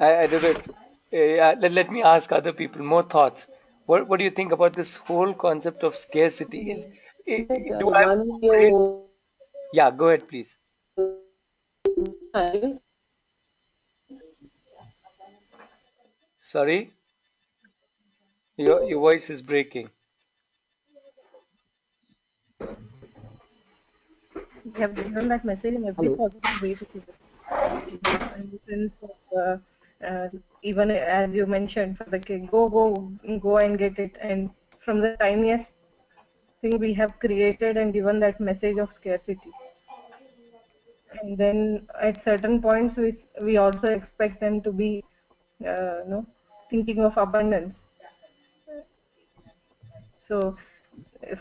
I don't know. Let me ask other people more thoughts. What do you think about this whole concept of scarcity? That Do I one operate? you Yeah, go ahead, please. child, Sorry, your voice is breaking. We have given that message in every Hello. possible way to children. In the sense of, even as you mentioned, for the kid, go and get it. And from the tiniest thing we have created and given that message of scarcity. And then at certain points, we also expect them to be, thinking of abundance. So,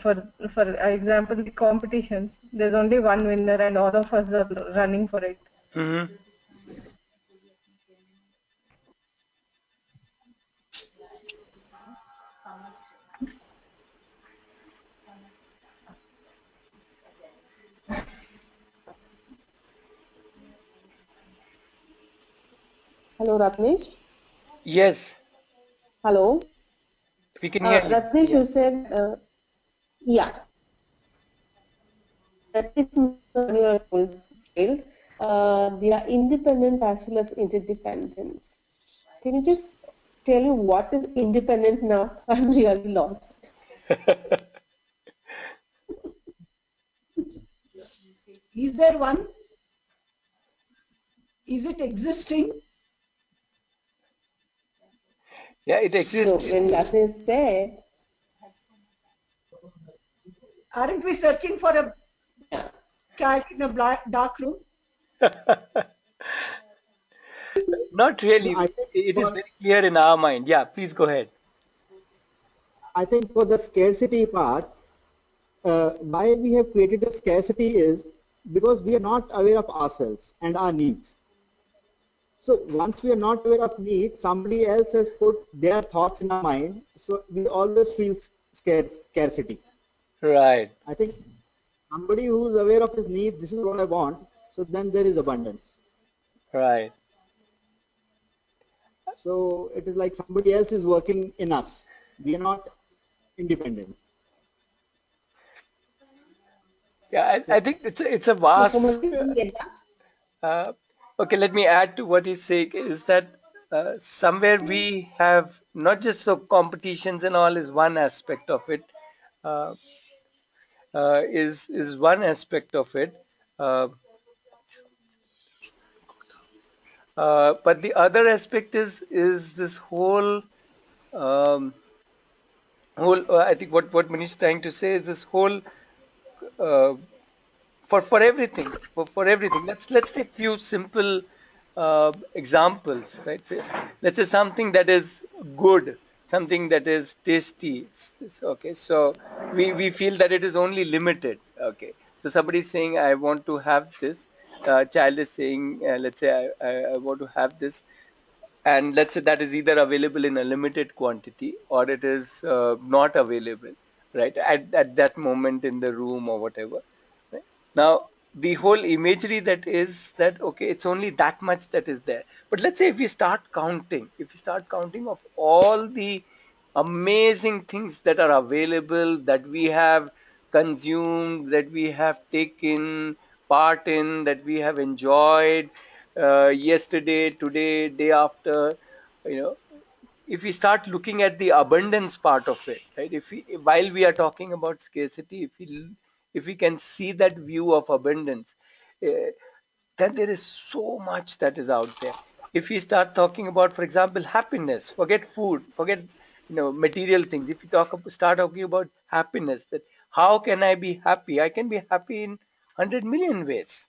for example, the competitions, there's only one winner, and all of us are running for it. Hmm. hello Ratnesh. Yes, Hello, we can hear you. Ratnesh, Yeah. you said, yeah, that it's not your full child. They are independent as well as interdependence. Can you just tell me what is independent now? I'm really lost. Is there one? Is it existing? Yeah, it So exists. when Ratnesh said, Aren't we searching for a yeah, cat in a dark room? Not No, really. It is very clear in our mind. Yeah, please go ahead. I think for the scarcity part, why we have created the scarcity is because we are not aware of ourselves and our needs. So once we are not aware of needs, somebody else has put their thoughts in our mind. So we always feel scarcity. Right, I think somebody who is aware of his needs, this is what I want. So then there is abundance. right. So it is like somebody else is working in us. We are not independent. Yeah, I So think it's a no, vast. Komal, didn't get that. Uh, okay, let me add to what he's saying is that somewhere we have not just so competitions and all is one aspect of it, uh, is one aspect of it, uh, but the other aspect is this um, whole. I think what Manish is trying to say is this whole uh, for everything for everything. Let's take few simple examples, right? So, let's say something that is good, something that is tasty. Okay, so we feel that it is only limited. Okay, so somebody is saying I want to have this, child is saying, let's say I want to have this, and let's say that is either available in a limited quantity or it is not available, right, at that moment in the room or whatever, right? Now the whole imagery that is that, okay, it's only that much that is there, but let's say if we start counting of all the amazing things that are available, that we have consumed, that we have taken part in, that we have enjoyed, yesterday, today, day after, you know, if we start looking at the abundance part of it, right? If we, while we are talking about scarcity, if we can see that view of abundance, uh, then there is so much that is out there. If we start talking about, for example, happiness, forget food, forget, material things. If you start talking about happiness, that how can I be happy? I can be happy in 100 million ways,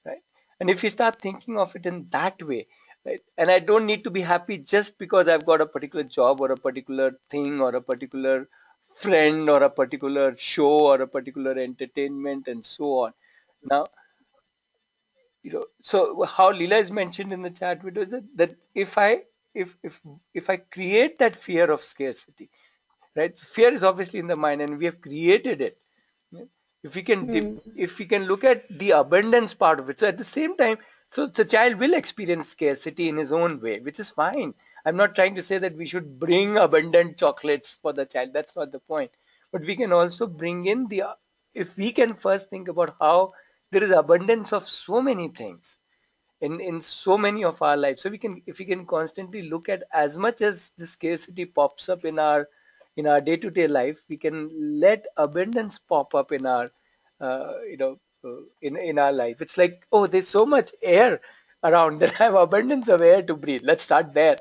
right? And if you start thinking of it in that way, right, and I don't need to be happy just because I've got a particular job or a particular thing or a particular friend or a particular show or a particular entertainment and so on. Now, so how Leela is mentioned in the chat video is that if I create that fear of scarcity, right? So fear is obviously in the mind, and we have created it. Yeah. If we can look at the abundance part of it, so at the same time, so the child will experience scarcity in his own way, which is fine. I'm not trying to say that we should bring abundant chocolates for the child. That's not the point. But we can also bring in if we can first think about how there is abundance of so many things in so many of our lives, so we can, if we can constantly look at as much as the scarcity pops up in our day-to-day life, we can let abundance pop up in our in our life. It's like, oh, there's so much air around that I have abundance of air to breathe. Let's start there,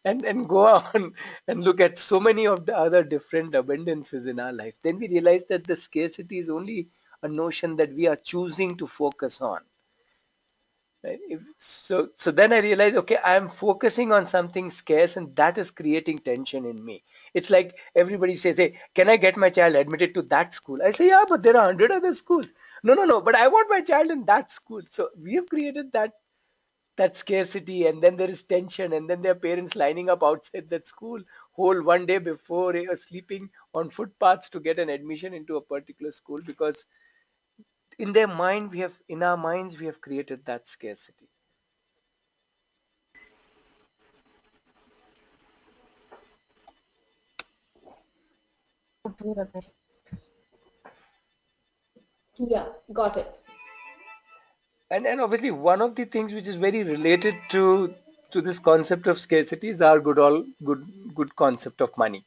and go on and look at so many of the other different abundances in our life. Then we realize that the scarcity is only a notion that we are choosing to focus on. Right? So then I realized, okay, I'm focusing on something scarce, and that is creating tension in me. It's like everybody says, hey, can I get my child admitted to that school? I say, yeah, but there are 100 other schools. No, no, no, but I want my child in that school. So we have created that scarcity, and then there is tension, and then there are parents lining up outside that school whole one day before, sleeping on footpaths to get an admission into a particular school, because in our minds we have created that scarcity. Yeah, got it. And obviously one of the things which is very related to this concept of scarcity is our good concept of money.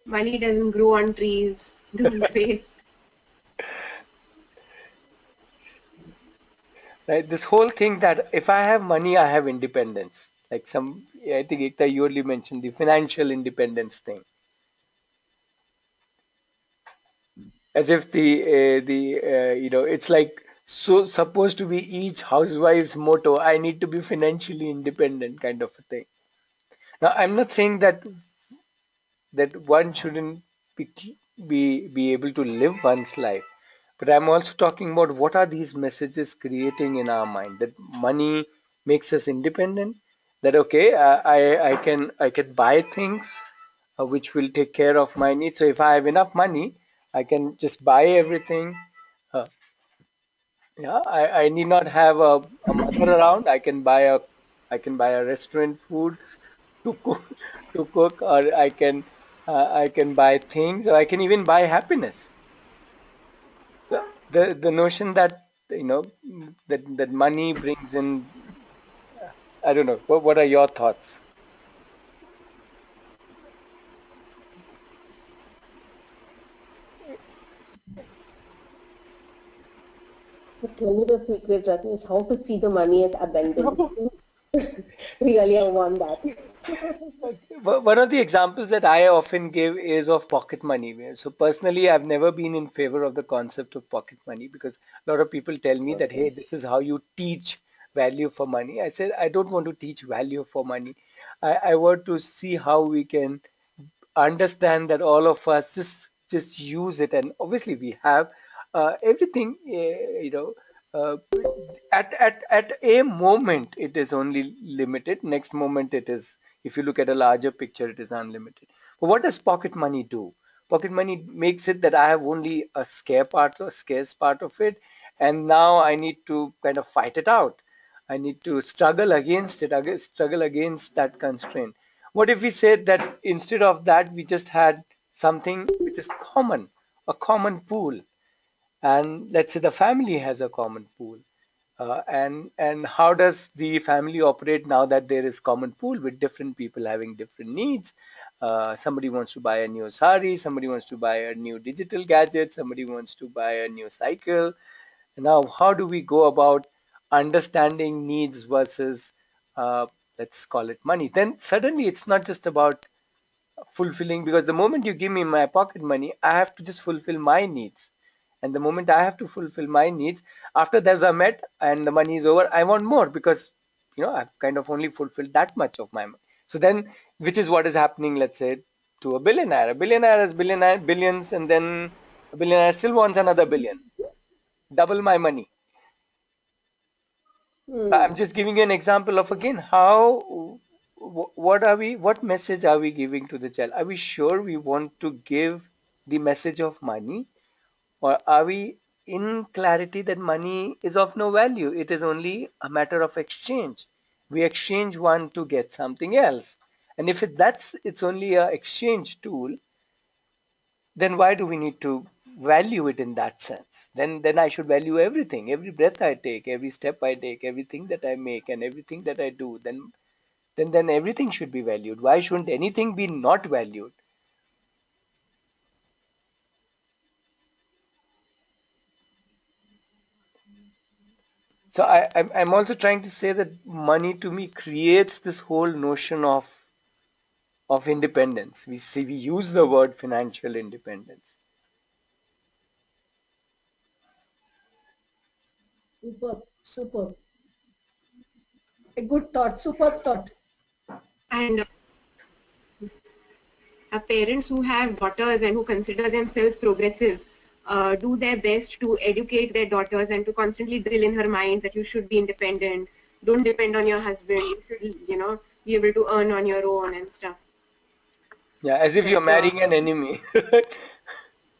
Money doesn't grow on trees. Don't waste. Right? This whole thing that if I have money, I have independence. Like I think Ekta, you only mentioned the financial independence thing, as if it's like so supposed to be each housewife's motto. I need to be financially independent, kind of a thing. Now, I'm not saying that one shouldn't be, be able to live one's life. But I'm also talking about what are these messages creating in our mind, that money makes us independent, that okay, I can buy things which will take care of my needs. So if I have enough money, I can just buy everything. Uh, yeah, I need not have a mother around. I can buy a restaurant food to cook or I can buy things, or I can even buy happiness. So the notion that that money brings in, I don't know, what are your thoughts? But tell me the secret, Rajneesh, how to see the money as abundance. Really, I want that. One of the examples that I often give is of pocket money. So personally, I've never been in favor of the concept of pocket money, because a lot of people tell me that, hey, Okay. this is how you teach value for money. I said, I don't want to teach value for money. I want to see understand that all of us just use it, and obviously we have everything, at a moment it is only limited, next moment it is, if you look at a larger picture, it is unlimited. But what does pocket money do? Pocket money makes it that I have only a scarce part of it, and now I need to kind of fight it out. I need to struggle against it, struggle against that constraint. What if we said that instead of that, we just had something which is common, a common pool, and let's say the family has a common pool, and how does the family operate now that there is common pool with different people having different needs? Somebody wants to buy a new sari, somebody wants to buy a new digital gadget, somebody wants to buy a new cycle. Now, how do we go about understanding needs versus, uh, let's call it money? Then suddenly it's not just about fulfilling, because the moment you give me my pocket money, I have to just fulfill my needs. And the moment I have to fulfill my needs, after those are met and the money is over, I want more, because I've kind of only fulfilled that much of my money. So then, which is what is happening, let's say, to a billionaire. A billionaire has billions, and then a billionaire still wants another billion, double my money. I'm Hmm. just giving you an example of, again, how, what message are we giving to the child? Are we sure we want to give the message of money, or are we in clarity that money is of no value? It is only a matter of exchange. We exchange one to get something else. And if it's only a exchange tool, then why do we need to value it in that sense? Then I should value everything, every breath I take, every step I take, everything that I make, and everything that I do. Then everything should be valued. Why shouldn't anything be not valued? So I'm also trying to say that money to me creates this whole notion of independence. We use the word financial independence. Super, super. A good thought, superb thought. And parents who have daughters and who consider themselves progressive do their best to educate their daughters and to constantly drill in her mind that you should be independent, don't depend on your husband, you should, be able to earn on your own and stuff. Yeah, as if you're But marrying an enemy.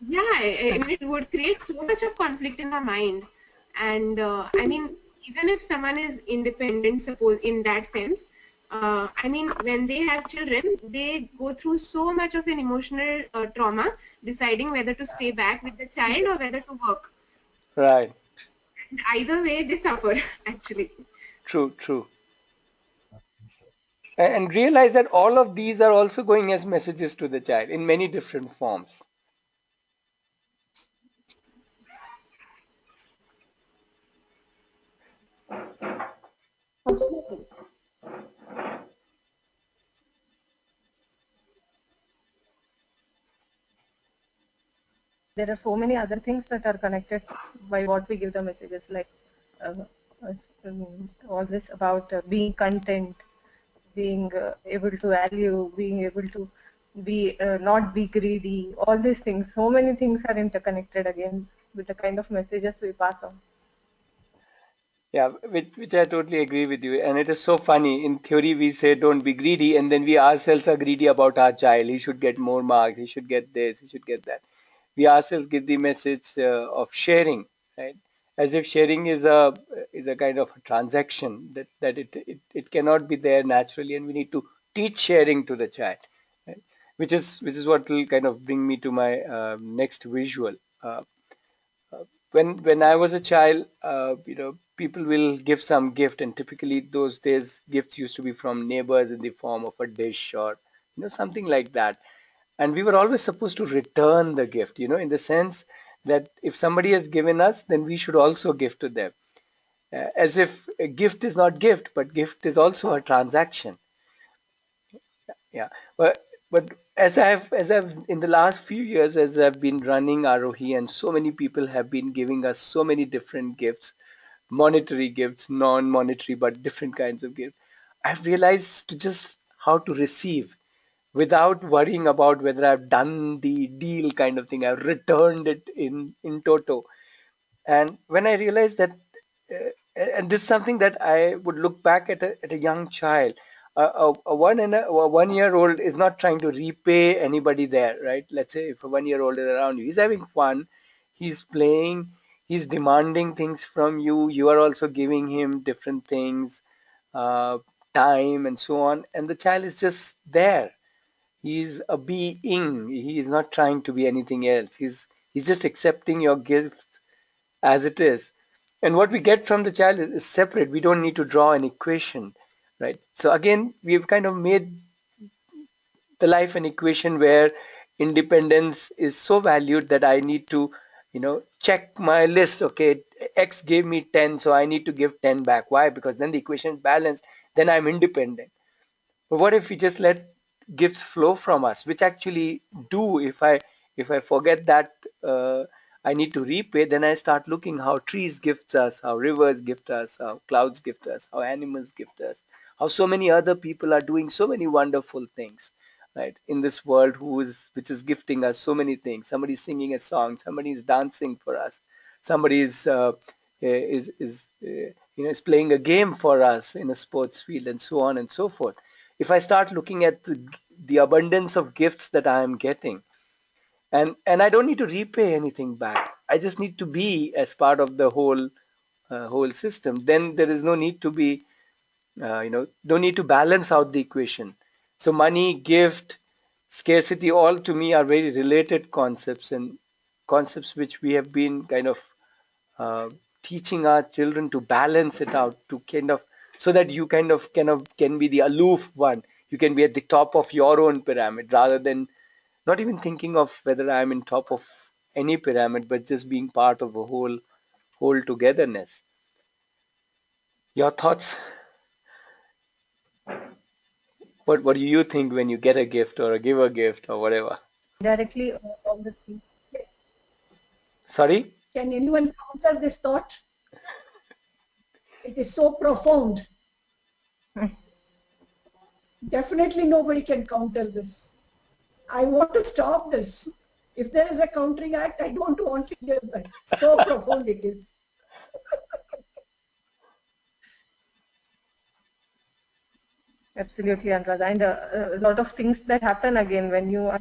yeah, I mean, it would create so much of conflict in her mind. And I mean, even if someone is independent, suppose in that sense, I mean, when they have children, they go through so much of an emotional trauma, deciding whether to stay back with the child or whether to work. Right. And either way, they suffer, actually. True, true. And realize that all of these are also going as messages to the child in many different forms. Absolutely. There are so many other things that are connected by what we give the messages, like uh, uh, all this about being content, being able to value, being able to be not be greedy. All these things, so many things are interconnected again with the kind of messages we pass on. Yeah, which I totally agree with you. And it is so funny. In theory, we say don't be greedy, and then we ourselves are greedy about our child. He should get more marks. He should get this. He should get that. We ourselves give the message of sharing, right? As if sharing is a kind of a transaction that it cannot be there naturally, and we need to teach sharing to the child, right? Which is what will kind of bring me to my next visual. Uh, when I was a child, people will give some gift, and typically those days gifts used to be from neighbors in the form of a dish or something like that. And we were always supposed to return the gift, in the sense that if somebody has given us, then we should also give to them. As if a gift is not gift, but gift is also a transaction. Yeah, but as I've in the last few years, as I've been running Aarohi, and so many people have been giving us so many different gifts, monetary gifts, non-monetary, but different kinds of gifts. I've realized to just how to receive. without worrying about whether I've done the deal kind of thing. I've returned it in toto. And when I realized that, and this is something that I would look back at a young child. A 1 year old is not trying to repay anybody there, right? Let's say if a 1 year old is around you, he's having fun, he's playing, he's demanding things from you. You are also giving him different things, uh, time, and so on. And the child is just there. He's a being. He is not trying to be anything else. He's just accepting your gift as it is. And what we get from the child is separate. We don't need to draw an equation, right? So again, we've kind of made the life an equation where independence is so valued that I need to, check my list. Okay, X gave me 10, so I need to give 10 back. Why? Because then the equation is balanced. Then I'm independent. But what if we just let gifts flow from us, which actually do? If I forget that I need to repay, then I start looking how trees gift us, how rivers gift us, how clouds gift us, how animals gift us, how so many other people are doing so many wonderful things, right, in this world which is gifting us so many things. Somebody's singing a song, somebody's dancing for us, somebody is playing a game for us in a sports field, and so on and so forth. If I start looking at the abundance of gifts that I am getting, and I don't need to repay anything back, I just need to be as part of the whole system, then there is no need to be, don't need to balance out the equation. So money, gift, scarcity, all to me are very related concepts, and concepts which we have been kind of uh, teaching our children to balance it out, to kind of, so that you can be the aloof one. You can be at the top of your own pyramid, rather than not even thinking of whether I'm in top of any pyramid, but just being part of a whole togetherness. Your thoughts? What do you think when you get a gift or give a gift or whatever? Directly, all the things. Sorry? Can anyone counter this thought? It is so profound. Definitely nobody can counter this. I want to stop this. If there is a countering act, I don't want to hear that. So profound it is. Absolutely, Anuradha. And a lot of things that happen again when you are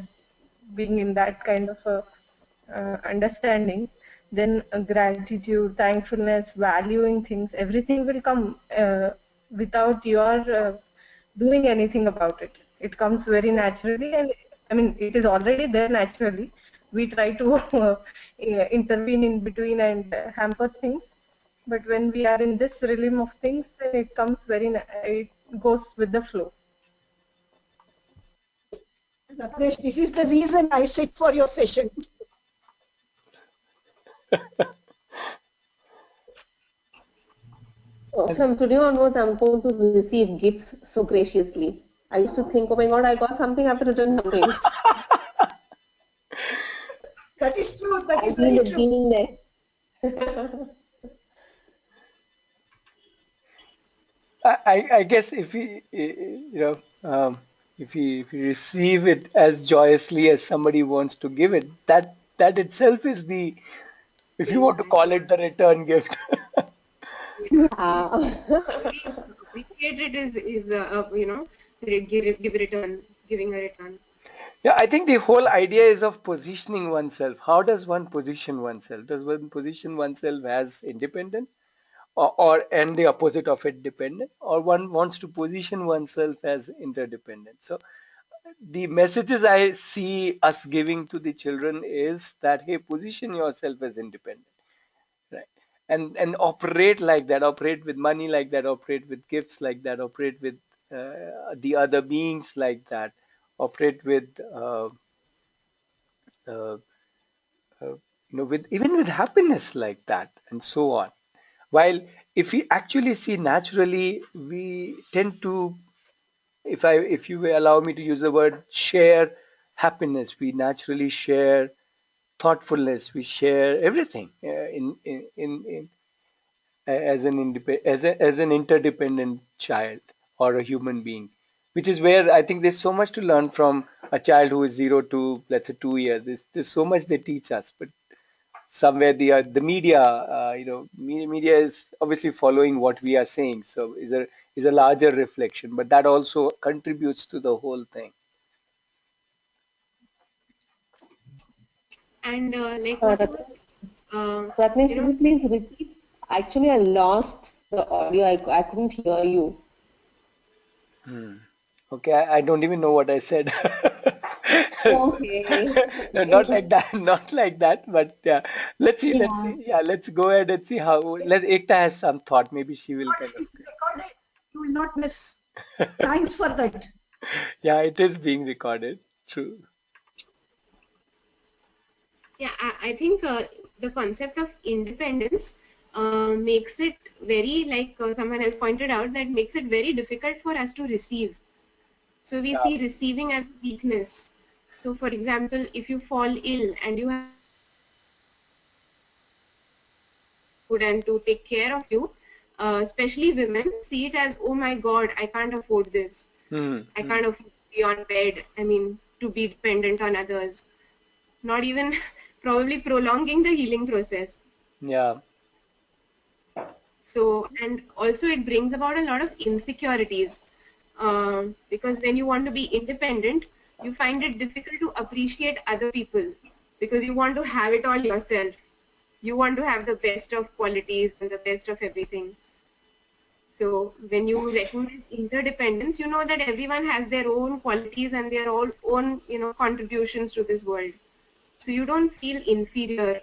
being in that kind of a, understanding, then gratitude, thankfulness, valuing things, everything will come without your doing anything about it. It comes very naturally, and I mean, it is already there naturally. We try to intervene in between and hamper things, but when we are in this realm of things, then it comes it goes with the flow. Ratnesh, this is the reason I sit for your session. From today onwards, I'm going to receive gifts so graciously. I used to think, oh my God, I got something, I have to return something. That is true. That I is feel very it true. being there. I guess if we, if we receive it as joyously as somebody wants to give it, that itself is the, if you want to call it, the return gift. Only appreciate it is giving a return. Yeah, I think the whole idea is of positioning oneself. How does one position oneself? Does one position oneself as independent, or and the opposite of it, dependent, or one wants to position oneself as interdependent? So the messages I see us giving to the children is that, hey, position yourself as independent, right? And operate like that, operate with money like that, operate with gifts like that, operate with the other beings like that, operate with uh, with even with happiness like that, and so on. While if we actually see naturally, we tend to, if you will allow me to use the word, share happiness. We naturally share thoughtfulness. We share everything in as an as an interdependent child or a human being. which is where I think there's so much to learn from a child who is 0 to, let's say, 2 years. There's so much they teach us, but somewhere the media, media is obviously following what we are saying, so is a larger reflection, but that also contributes to the whole thing. And like Uh, what you Rat- were, uh, Ratnesh, you could know, you please repeat? Actually, I lost the audio. I couldn't hear you. Hmm. Okay, I don't even know what I said. Okay. No, not Okay. like that, not like that. But yeah, let's Yeah. see. Yeah, let's go ahead and see how. Ekta has some thought. Maybe she will kind Recorded, it's recorded. You will not miss. of. Thanks for that. Yeah, it is being recorded. True. yeah, I think the concept of independence makes it very, like someone else pointed out, that makes it very difficult for us to receive. So we Yeah. see receiving as weakness. So for example, if you fall ill and you have food and to take care of you, especially women see it as, oh my God, I can't afford this. Hmm. I Hmm. can't afford to be on bed. I mean, to be dependent on others. Not even probably prolonging the healing process. Yeah. So, and also it brings about a lot of insecurities, because when you want to be independent, you find it difficult to appreciate other people because you want to have it all yourself. You want to have the best of qualities and the best of everything. So when you recognize interdependence, you know that everyone has their own qualities and their own, contributions to this world. So you don't feel inferior.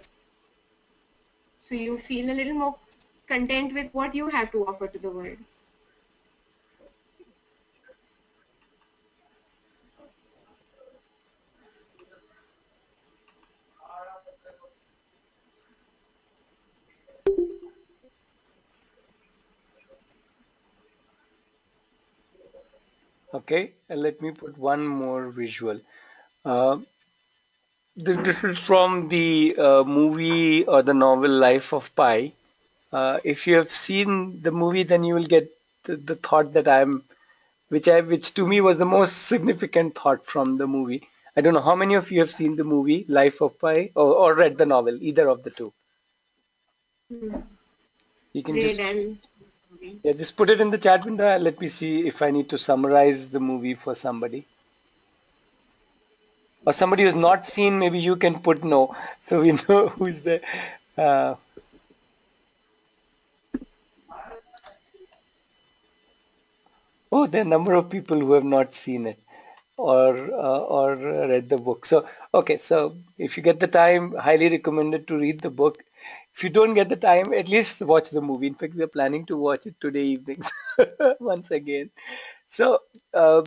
So you feel a little more content with what you have to offer to the world. Okay. And let me put one more visual. Uh, this is from the movie or the novel Life of Pi. If you have seen the movie, then you will get the thought that which to me was the most significant thought from the movie. I don't know how many of you have seen the movie Life of Pi or read the novel, either of the two. Hmm. You can Read just and yeah, just put it in the chat window and let me see if I need to summarize the movie for somebody. Or somebody who's not seen, maybe you can put no, so we know who's there. Uh, oh, there are a number of people who have not seen it or read the book. So, okay, so if you get the time, highly recommended to read the book. If you don't get the time, at least watch the movie. In fact, we are planning to watch it today evenings once again. So, uh,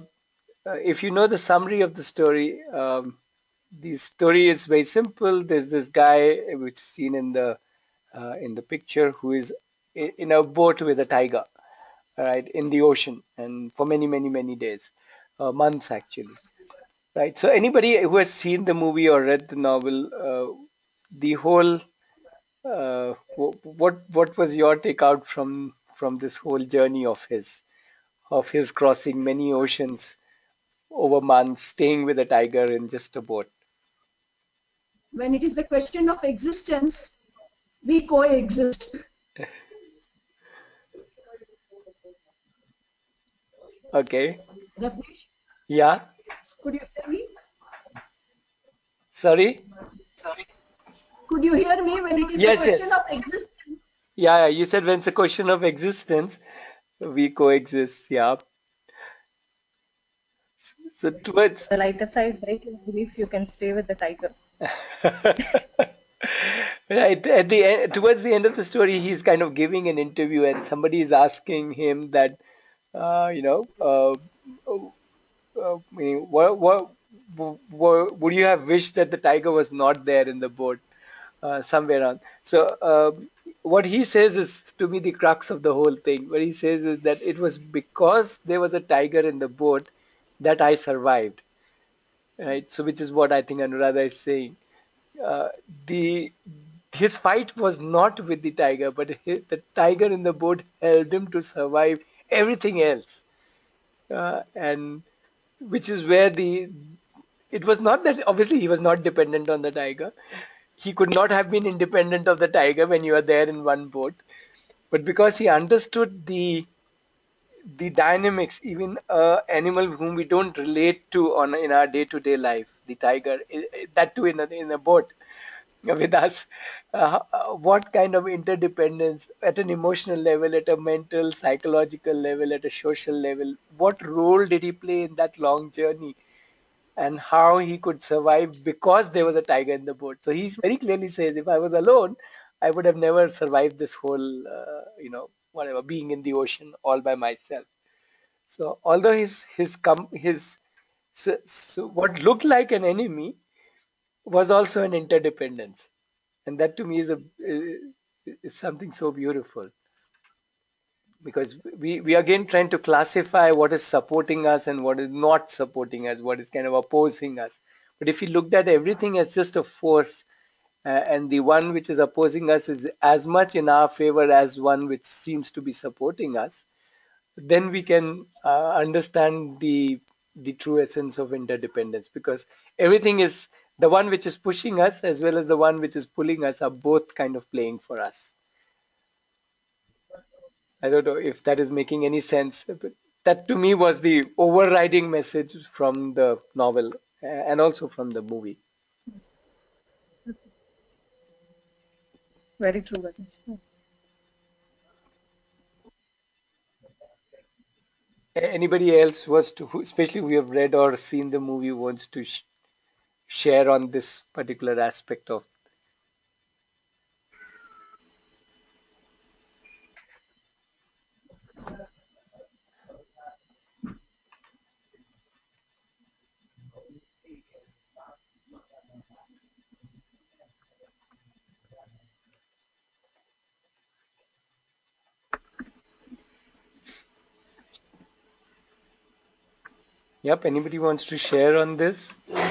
if you know the summary of the story, the story is very simple. There's this guy, which is seen in the picture, who is in a boat with a tiger, right, in the ocean, and for many, many, many days, months actually, right. So anybody who has seen the movie or read the novel, the whole, what was your takeout from this whole journey of his crossing many oceans over months, staying with a tiger in just a boat? When it is the question of existence, we coexist. Okay. Ramesh, Yeah. could you hear me? Sorry. Could you hear me when it is the Yes, question yes. of existence? Yeah, yeah, you said when it's a question of existence, we coexist. Yeah. So towards The lighter side, right? I believe you can stay with the tiger. right at the end, towards the end of the story, he's kind of giving an interview, and somebody is asking him that, uh, you know, uh, would you have wished that the tiger was not there in the boat, somewhere on? So what he says is, to me, the crux of the whole thing. What he says is that it was because there was a tiger in the boat that I survived, right? So which is what I think Anuradha is saying. uh, the his fight was not with the tiger, but the tiger in the boat helped him to survive everything else. and which is where it was not that obviously he was not dependent on the tiger. He could not have been independent of the tiger when you are there in one boat, but because he understood the dynamics, even animal whom we don't relate to on in our day-to-day life, the tiger, that too in a boat with us, what kind of interdependence at an emotional level, at a mental, psychological level, at a social level, what role did he play in that long journey, and how he could survive because there was a tiger in the boat. So he very clearly says, if I was alone, I would have never survived this whole, whatever, being in the ocean all by myself. So although what looked like an enemy was also an interdependence, and that to me is something so beautiful, because we are again trying to classify what is supporting us and what is not supporting us, what is kind of opposing us. But if we looked at everything as just a force, and the one which is opposing us is as much in our favor as one which seems to be supporting us, then we can understand the true essence of interdependence, because everything is the one which is pushing us as well as the one which is pulling us are both kind of playing for us. I don't know if that is making any sense, but that to me was the overriding message from the novel, and also from the movie. Very true, Ratnesh. Anybody else especially who have read or seen the movie, wants to share on this particular aspect of? Yep, anybody wants to share on this? I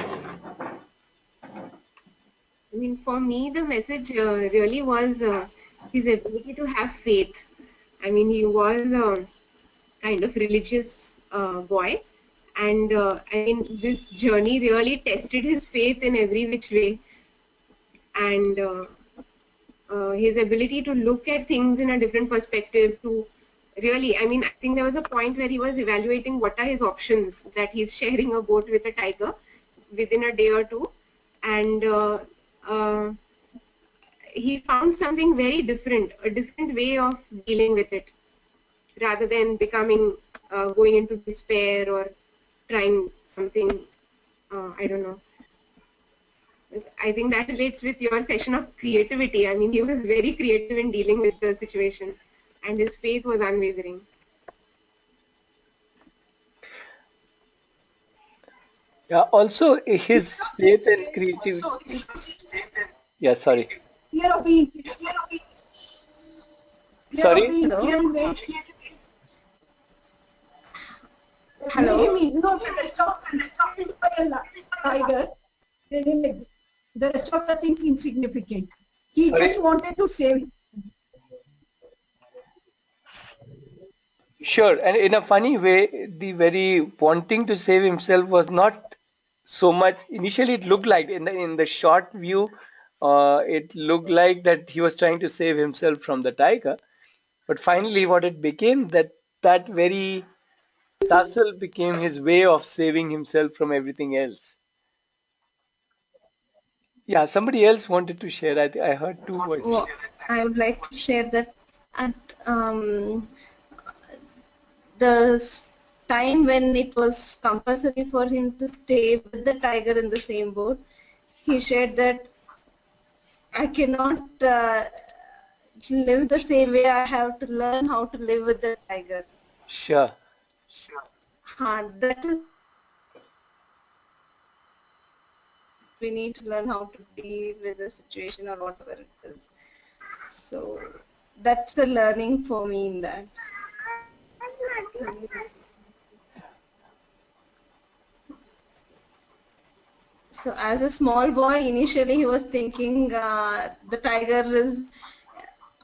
mean, for me, the message really was his ability to have faith. I mean, he was a kind of religious boy, and I mean, this journey really tested his faith in every which way, and his ability to look at things in a different perspective. To really, I mean, I think there was a point where he was evaluating what are his options, that he's sharing a boat with a tiger within a day or two, and uh, he found something very different, a different way of dealing with it, rather than becoming going into despair or trying something. I don't know. I think that relates with your session of creativity. I mean, he was very creative in dealing with the situation, and his faith was unwavering. Yeah, also his faith and creativity. Yeah, sorry. Fear of being, fear of Sorry? being Hello? killed. Hello? No, the rest of the tiger, the rest of the things insignificant. He Sorry. just wanted to save him. Sure, and in a funny way, the very wanting to save himself was not so much. Initially, it looked like in the short view, it looked like that he was trying to save himself from the tiger. But finally, what it became, that very tussle became his way of saving himself from everything else. Yeah, somebody else wanted to share. I heard two voices. I would like to share that at the time when it was compulsory for him to stay with the tiger in the same boat, he shared that I cannot live the same way. I have to learn how to live with the tiger. Sure. That is, we need to learn how to deal with the situation or whatever it is. So that's the learning for me in that. So as a small boy, initially he was thinking the tiger is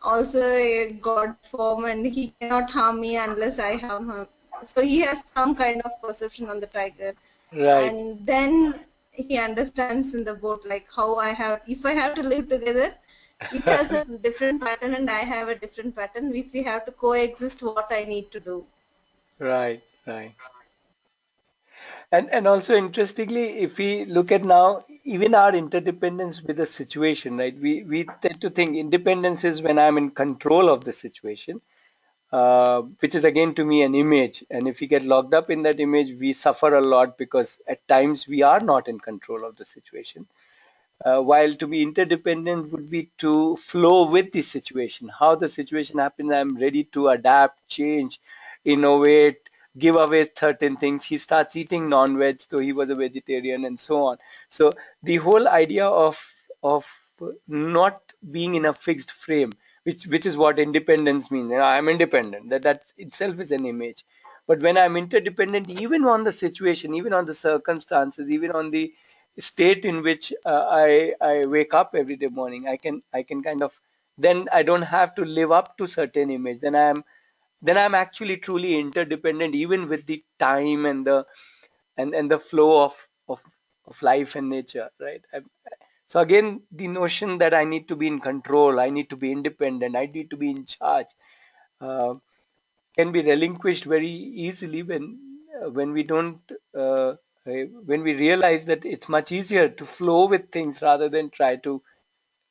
also a god form and he cannot harm me unless I harm him. so he has some kind of perception on the tiger, Right. and then he understands in the boat like how if I have to live together, it has a different pattern and I have a different pattern. If we have to coexist, what I need to do. Right. Right. And also interestingly, if we look at now, even our interdependence with the situation, right? We tend to think independence is when I'm in control of the situation, which is again to me an image. And if we get locked up in that image, we suffer a lot because at times we are not in control of the situation. While to be interdependent would be to flow with the situation. How the situation happens, I'm ready to adapt, change, innovate, give away certain things. He starts eating non-veg, though he was a vegetarian, and so on. So the whole idea of not being in a fixed frame, which is what independence means. You know, I'm independent. That itself is an image. But when I'm interdependent, even on the situation, even on the circumstances, even on the state in which I wake up every day morning, I can kind of, then I don't have to live up to certain image. Then I'm actually truly interdependent, even with the time and the flow of life and nature, right? So again, the notion that I need to be in control, I need to be independent, I need to be in charge, uh, can be relinquished very easily when we don't when we realize that it's much easier to flow with things rather than try to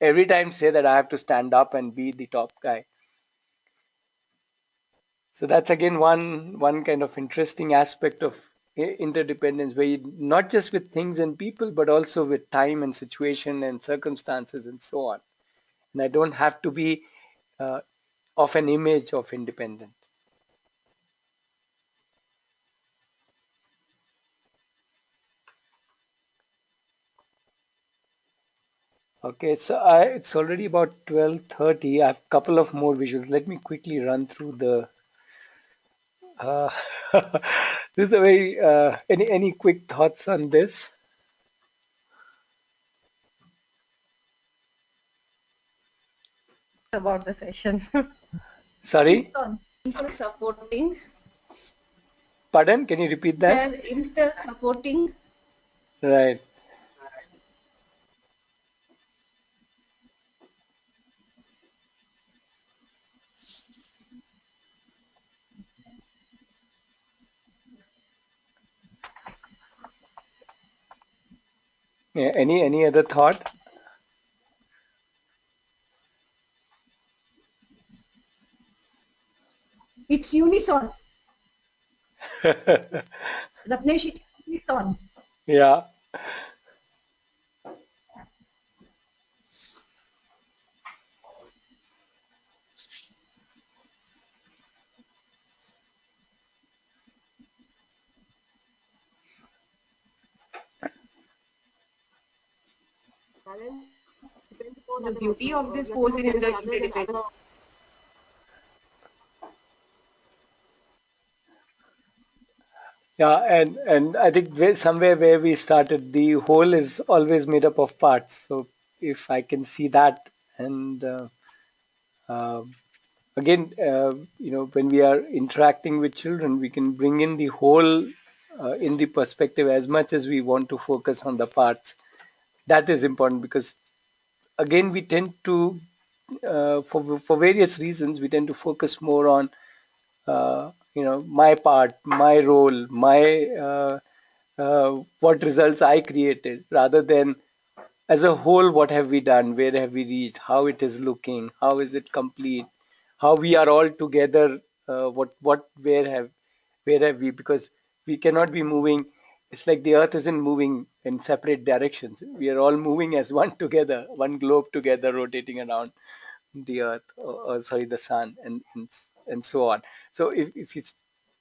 every time say that I have to stand up and be the top guy. So that's again one kind of interesting aspect of interdependence, where you, not just with things and people, but also with time and situation and circumstances and so on. And I don't have to be uh, of an image of independence. Okay, so it's already about 12:30. I have a couple of more visuals. Let me quickly run through the. Uh, this is a very any quick thoughts on this? About the session. Sorry, Inter-supporting. pardon? Can you repeat that? They're inter-supporting. Right. Yeah, any other thought? It's unison. Ratnesh, it's unison. Yeah. The beauty of this pose in the interdependence. Yeah, and I think somewhere where we started, the whole is always made up of parts. So if I can see that, and uh, again, when we are interacting with children, we can bring in the whole in the perspective as much as we want to focus on the parts. That is important because again, we tend to, for various reasons, we tend to focus more on my part, my role, my what results I created, rather than as a whole, what have we done, where have we reached, how it is looking, how is it complete, how we are all together, where have we, because we cannot be moving. It's like the earth isn't moving in separate directions. We are all moving as one together, one globe together, rotating around the earth, or sorry, the sun, and so on. So if you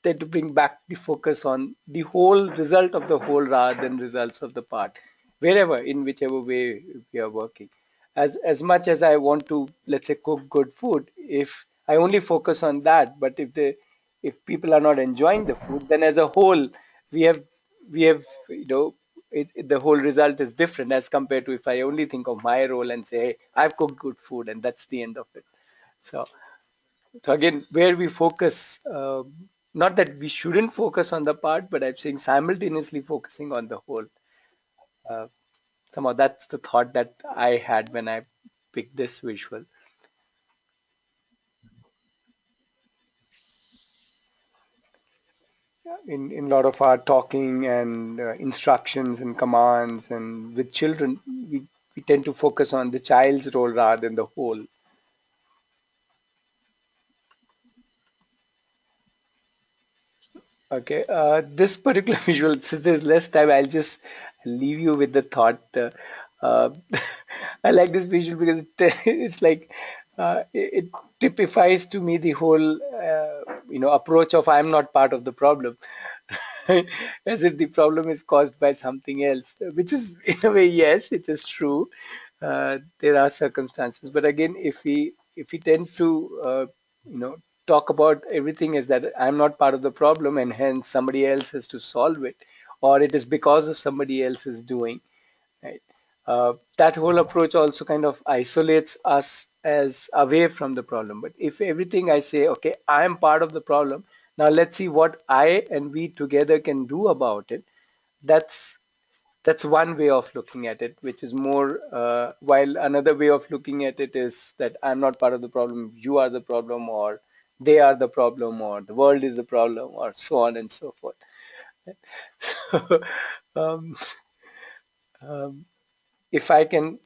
tend to bring back the focus on the whole result of the whole rather than results of the part, wherever, in whichever way we are working. As much as I want to, let's say, cook good food, if I only focus on that, but if people are not enjoying the food, then as a whole we have the whole result is different as compared to if I only think of my role and say, hey, I've cooked good food and that's the end of it. So again, where we focus, not that we shouldn't focus on the part, but I'm saying simultaneously focusing on the whole. Uh, Somehow that's the thought that I had when I picked this visual. In a lot of our talking and instructions and commands, and with children, we tend to focus on the child's role rather than the whole. Okay, this particular visual, since there's less time, I'll just leave you with the thought. Uh, I like this visual because it's like it typifies to me the whole, approach of I'm not part of the problem, as if the problem is caused by something else, which is in a way, yes, it is true. There are circumstances, but again, if we tend to, you know, talk about everything as that I'm not part of the problem and hence somebody else has to solve it, or it is because of somebody else's doing, right? That whole approach also kind of isolates us as away from the problem. But if everything I say, okay, I am part of the problem, now let's see what I and we together can do about it. That's that's one way of looking at it, which is more. While another way of looking at it is that I'm not part of the problem, you are the problem, or they are the problem, or the world is the problem, or so on and so forth. So, um, um, if I can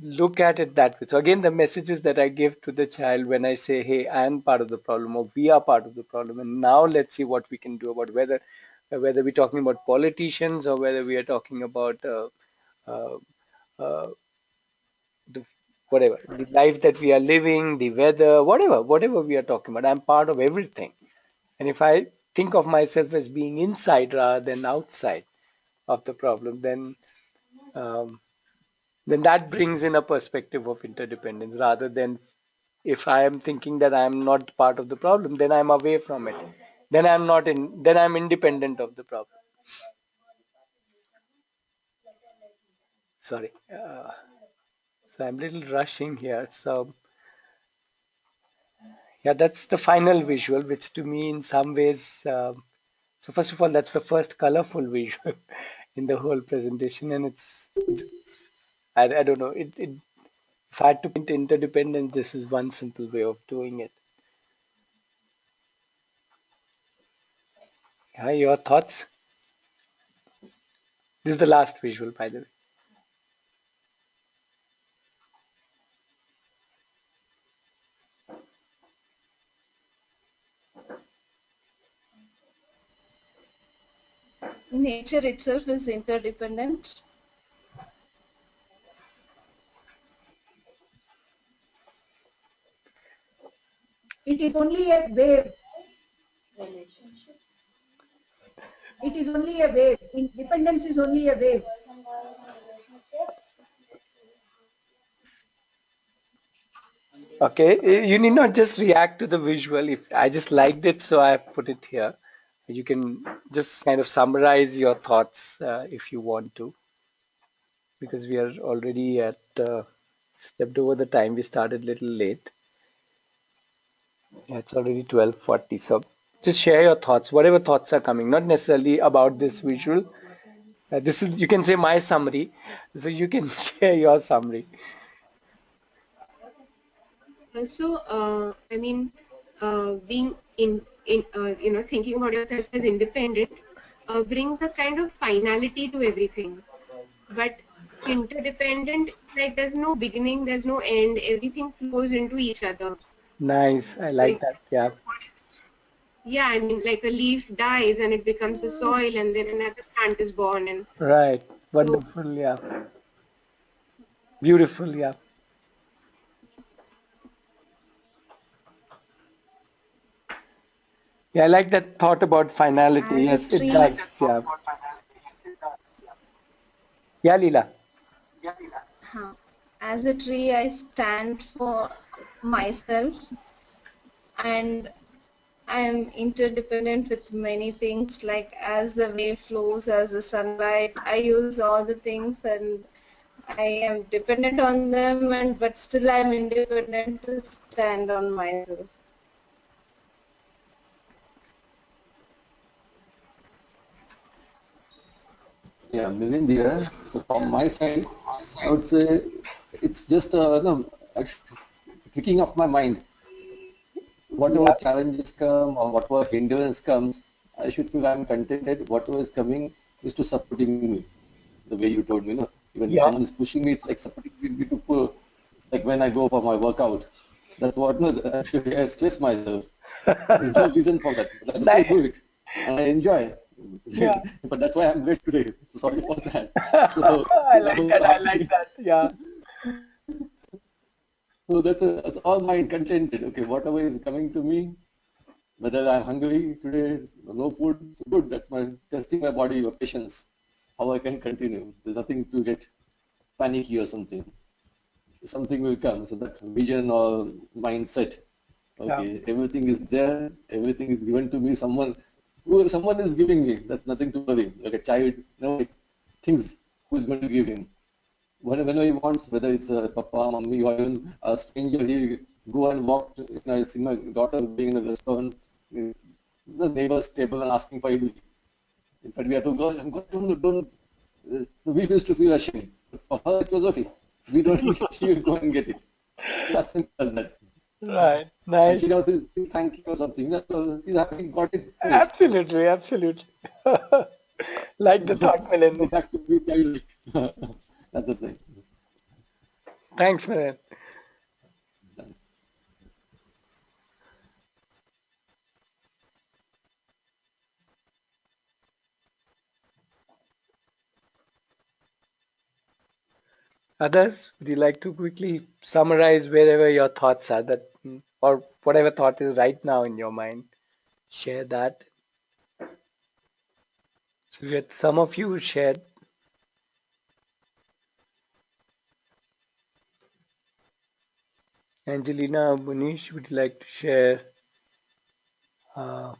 look at it that way. So again, the messages that I give to the child when I say, hey, I am part of the problem or we are part of the problem, and now let's see what we can do about whether we're talking about politicians or whether we are talking about uh, uh, the whatever the life that we are living, the weather, whatever we are talking about. I'm part of everything. And if I think of myself as being inside rather than outside of the problem, um, then that brings in a perspective of interdependence rather than if I am thinking that I am not part of the problem, then I'm away from it. Then I'm independent of the problem. Sorry. So I'm a little rushing here. So yeah, that's the final visual, which to me in some ways, so first of all, that's the first colorful visual in the whole presentation. And I don't know, if I had to paint interdependence, this is one simple way of doing it. Yeah, your thoughts? This is the last visual, by the way. Nature itself is interdependent. It is only a wave. It is only a wave. Independence is only a wave. Okay, you need not just react to the visual. If I just liked it, so I put it here. You can just kind of summarize your thoughts if you want to, because we are already at stepped over the time. We started a little late. Yeah, it's already 12:40. So just share your thoughts, whatever thoughts are coming, not necessarily about this visual. This is, you can say, my summary, so you can share your summary. Also, I mean, being thinking about yourself as independent brings a kind of finality to everything. But interdependent, like there's no beginning, there's no end. Everything flows into each other. Nice, I For like that. Yeah, Yeah, I mean, like a leaf dies and it becomes a soil, and then another plant is born, and right. so Wonderful. Yeah, beautiful. Yeah, yeah. I like that thought about finality. As a Yes, it tree, does. Yeah, yeah, Leela. huh, as a tree, I stand for myself, and I am interdependent with many things. Like as the wave flows, as the sunlight, I use all the things, and I am dependent on them, and but still I'm independent to stand on myself. Yeah, Milind here. So from my side, I would say it's just no, a tricking of my mind. Whatever Yeah, challenges come or whatever hindrance comes, I should feel I'm contented. Whatever is coming is to supporting me. The way you told me, no? Even if yeah, someone is pushing me, it's like supporting me to pull. Like when I go for my workout, that's what no, actually I stress myself. There's no reason for that, but I still nice. do it, and I enjoy. Yeah, But that's why I'm late today. So sorry for that. So, I like so that. I like that. Yeah, so that's all mine contented. Okay, whatever is coming to me, whether I'm hungry today, no food, so good. That's my testing my body, your patience, how I can continue. There's nothing to get panicky or something. Something will come. So that vision or mindset. yeah, Okay, everything is there. Everything is given to me. Someone is giving me. That's nothing to worry. Like a child, no, it thinks who's going to give him. Whenever he wants, whether it's a papa, mummy, or even a stranger, he go and walk. I see my daughter being in a restaurant, the neighbor's table and asking for idli. In fact, we had to go and go, don't. We used to feel ashamed. But for her, it was okay. We don't need, she will go and get it. That's simple as that. right. And Nice. she now says, thank you or something. That's all. She's happy, got it, finished. Absolutely, absolutely. Like the thought, Go Milind. back to be childlike. That's the thing. Thanks, Milind. Others, would you like to quickly summarize wherever your thoughts are that, or whatever thought is right now in your mind? Share that. So we had some of you shared. Angelina, Munish, would you like to share? Uh,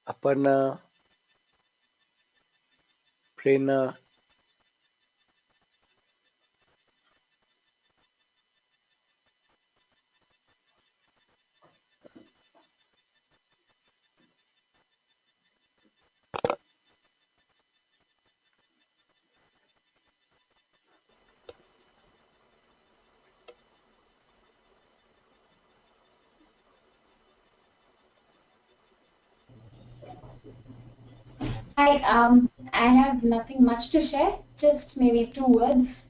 Aparna, Prerna, I have nothing much to share, just maybe two words.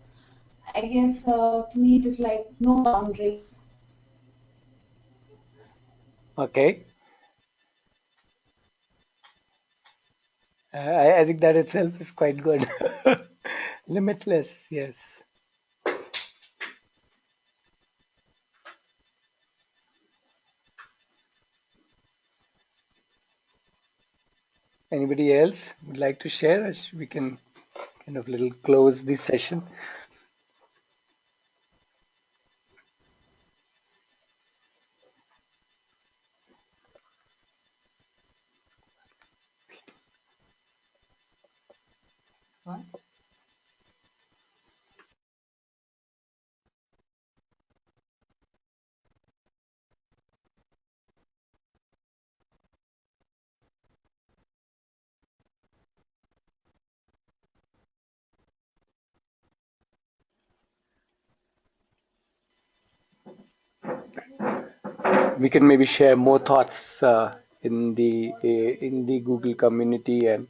I guess to me it is like no boundaries. okay. I think that itself is quite good. Limitless, yes. Anybody else would like to share? We can kind of little close the session. We can maybe share more thoughts in the Google community, and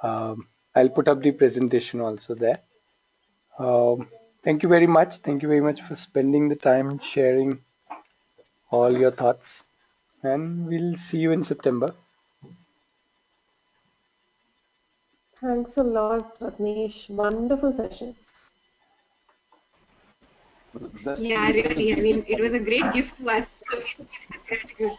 I'll put up the presentation also there. Thank you very much. Thank you very much for spending the time sharing all your thoughts, and we'll see you in September. Thanks a lot, Ratnesh. Wonderful session. The best Yeah, wishes really. I given mean, it for was this. a great gift to us. So gratitude.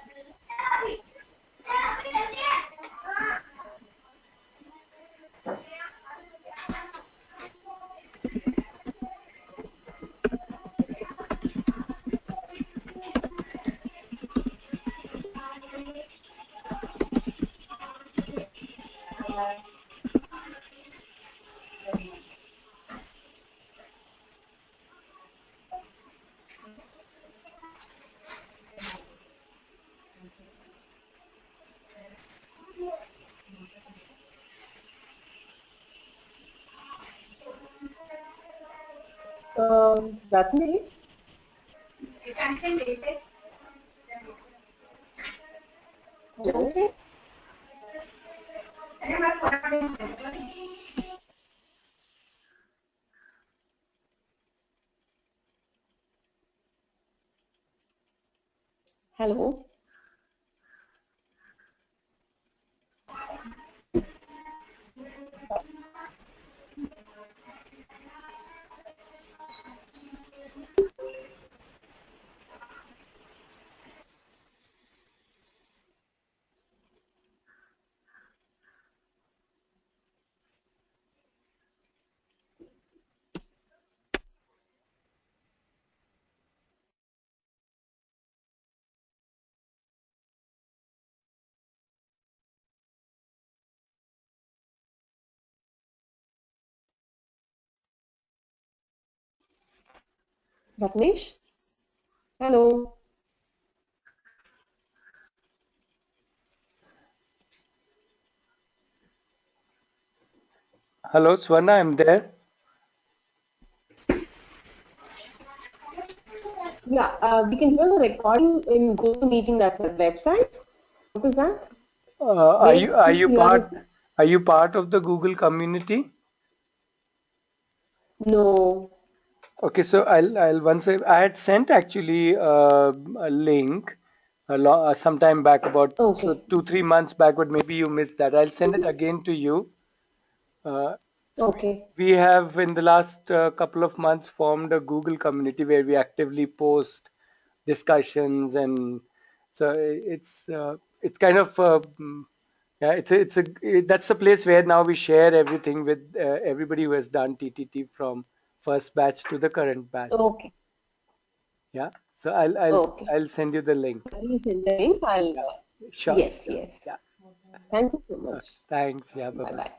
Ratnesh? Hello? Hello? Ratnesh? Hello? Hello, Swarna, I'm there. Yeah, we can hear the recording in Google Meeting, that website. What is that? Are Where you you are? part of the Google community? No. Okay, so I'll once I had sent actually a link some time back, about so Okay. 2-3 months back, but maybe you missed that. I'll send it again to you. So Okay. we have in the last couple of months formed a Google community where we actively post discussions, and so it's kind of yeah, that's the place where now we share everything with everybody who has done TTT from first batch to the current batch. Okay. Yeah, so I'll Okay. I'll send you the link. Please send the link. Sure, Yes, sure. yes. Yeah. Thank you so much. Thanks. Yeah, bye Bye bye. bye.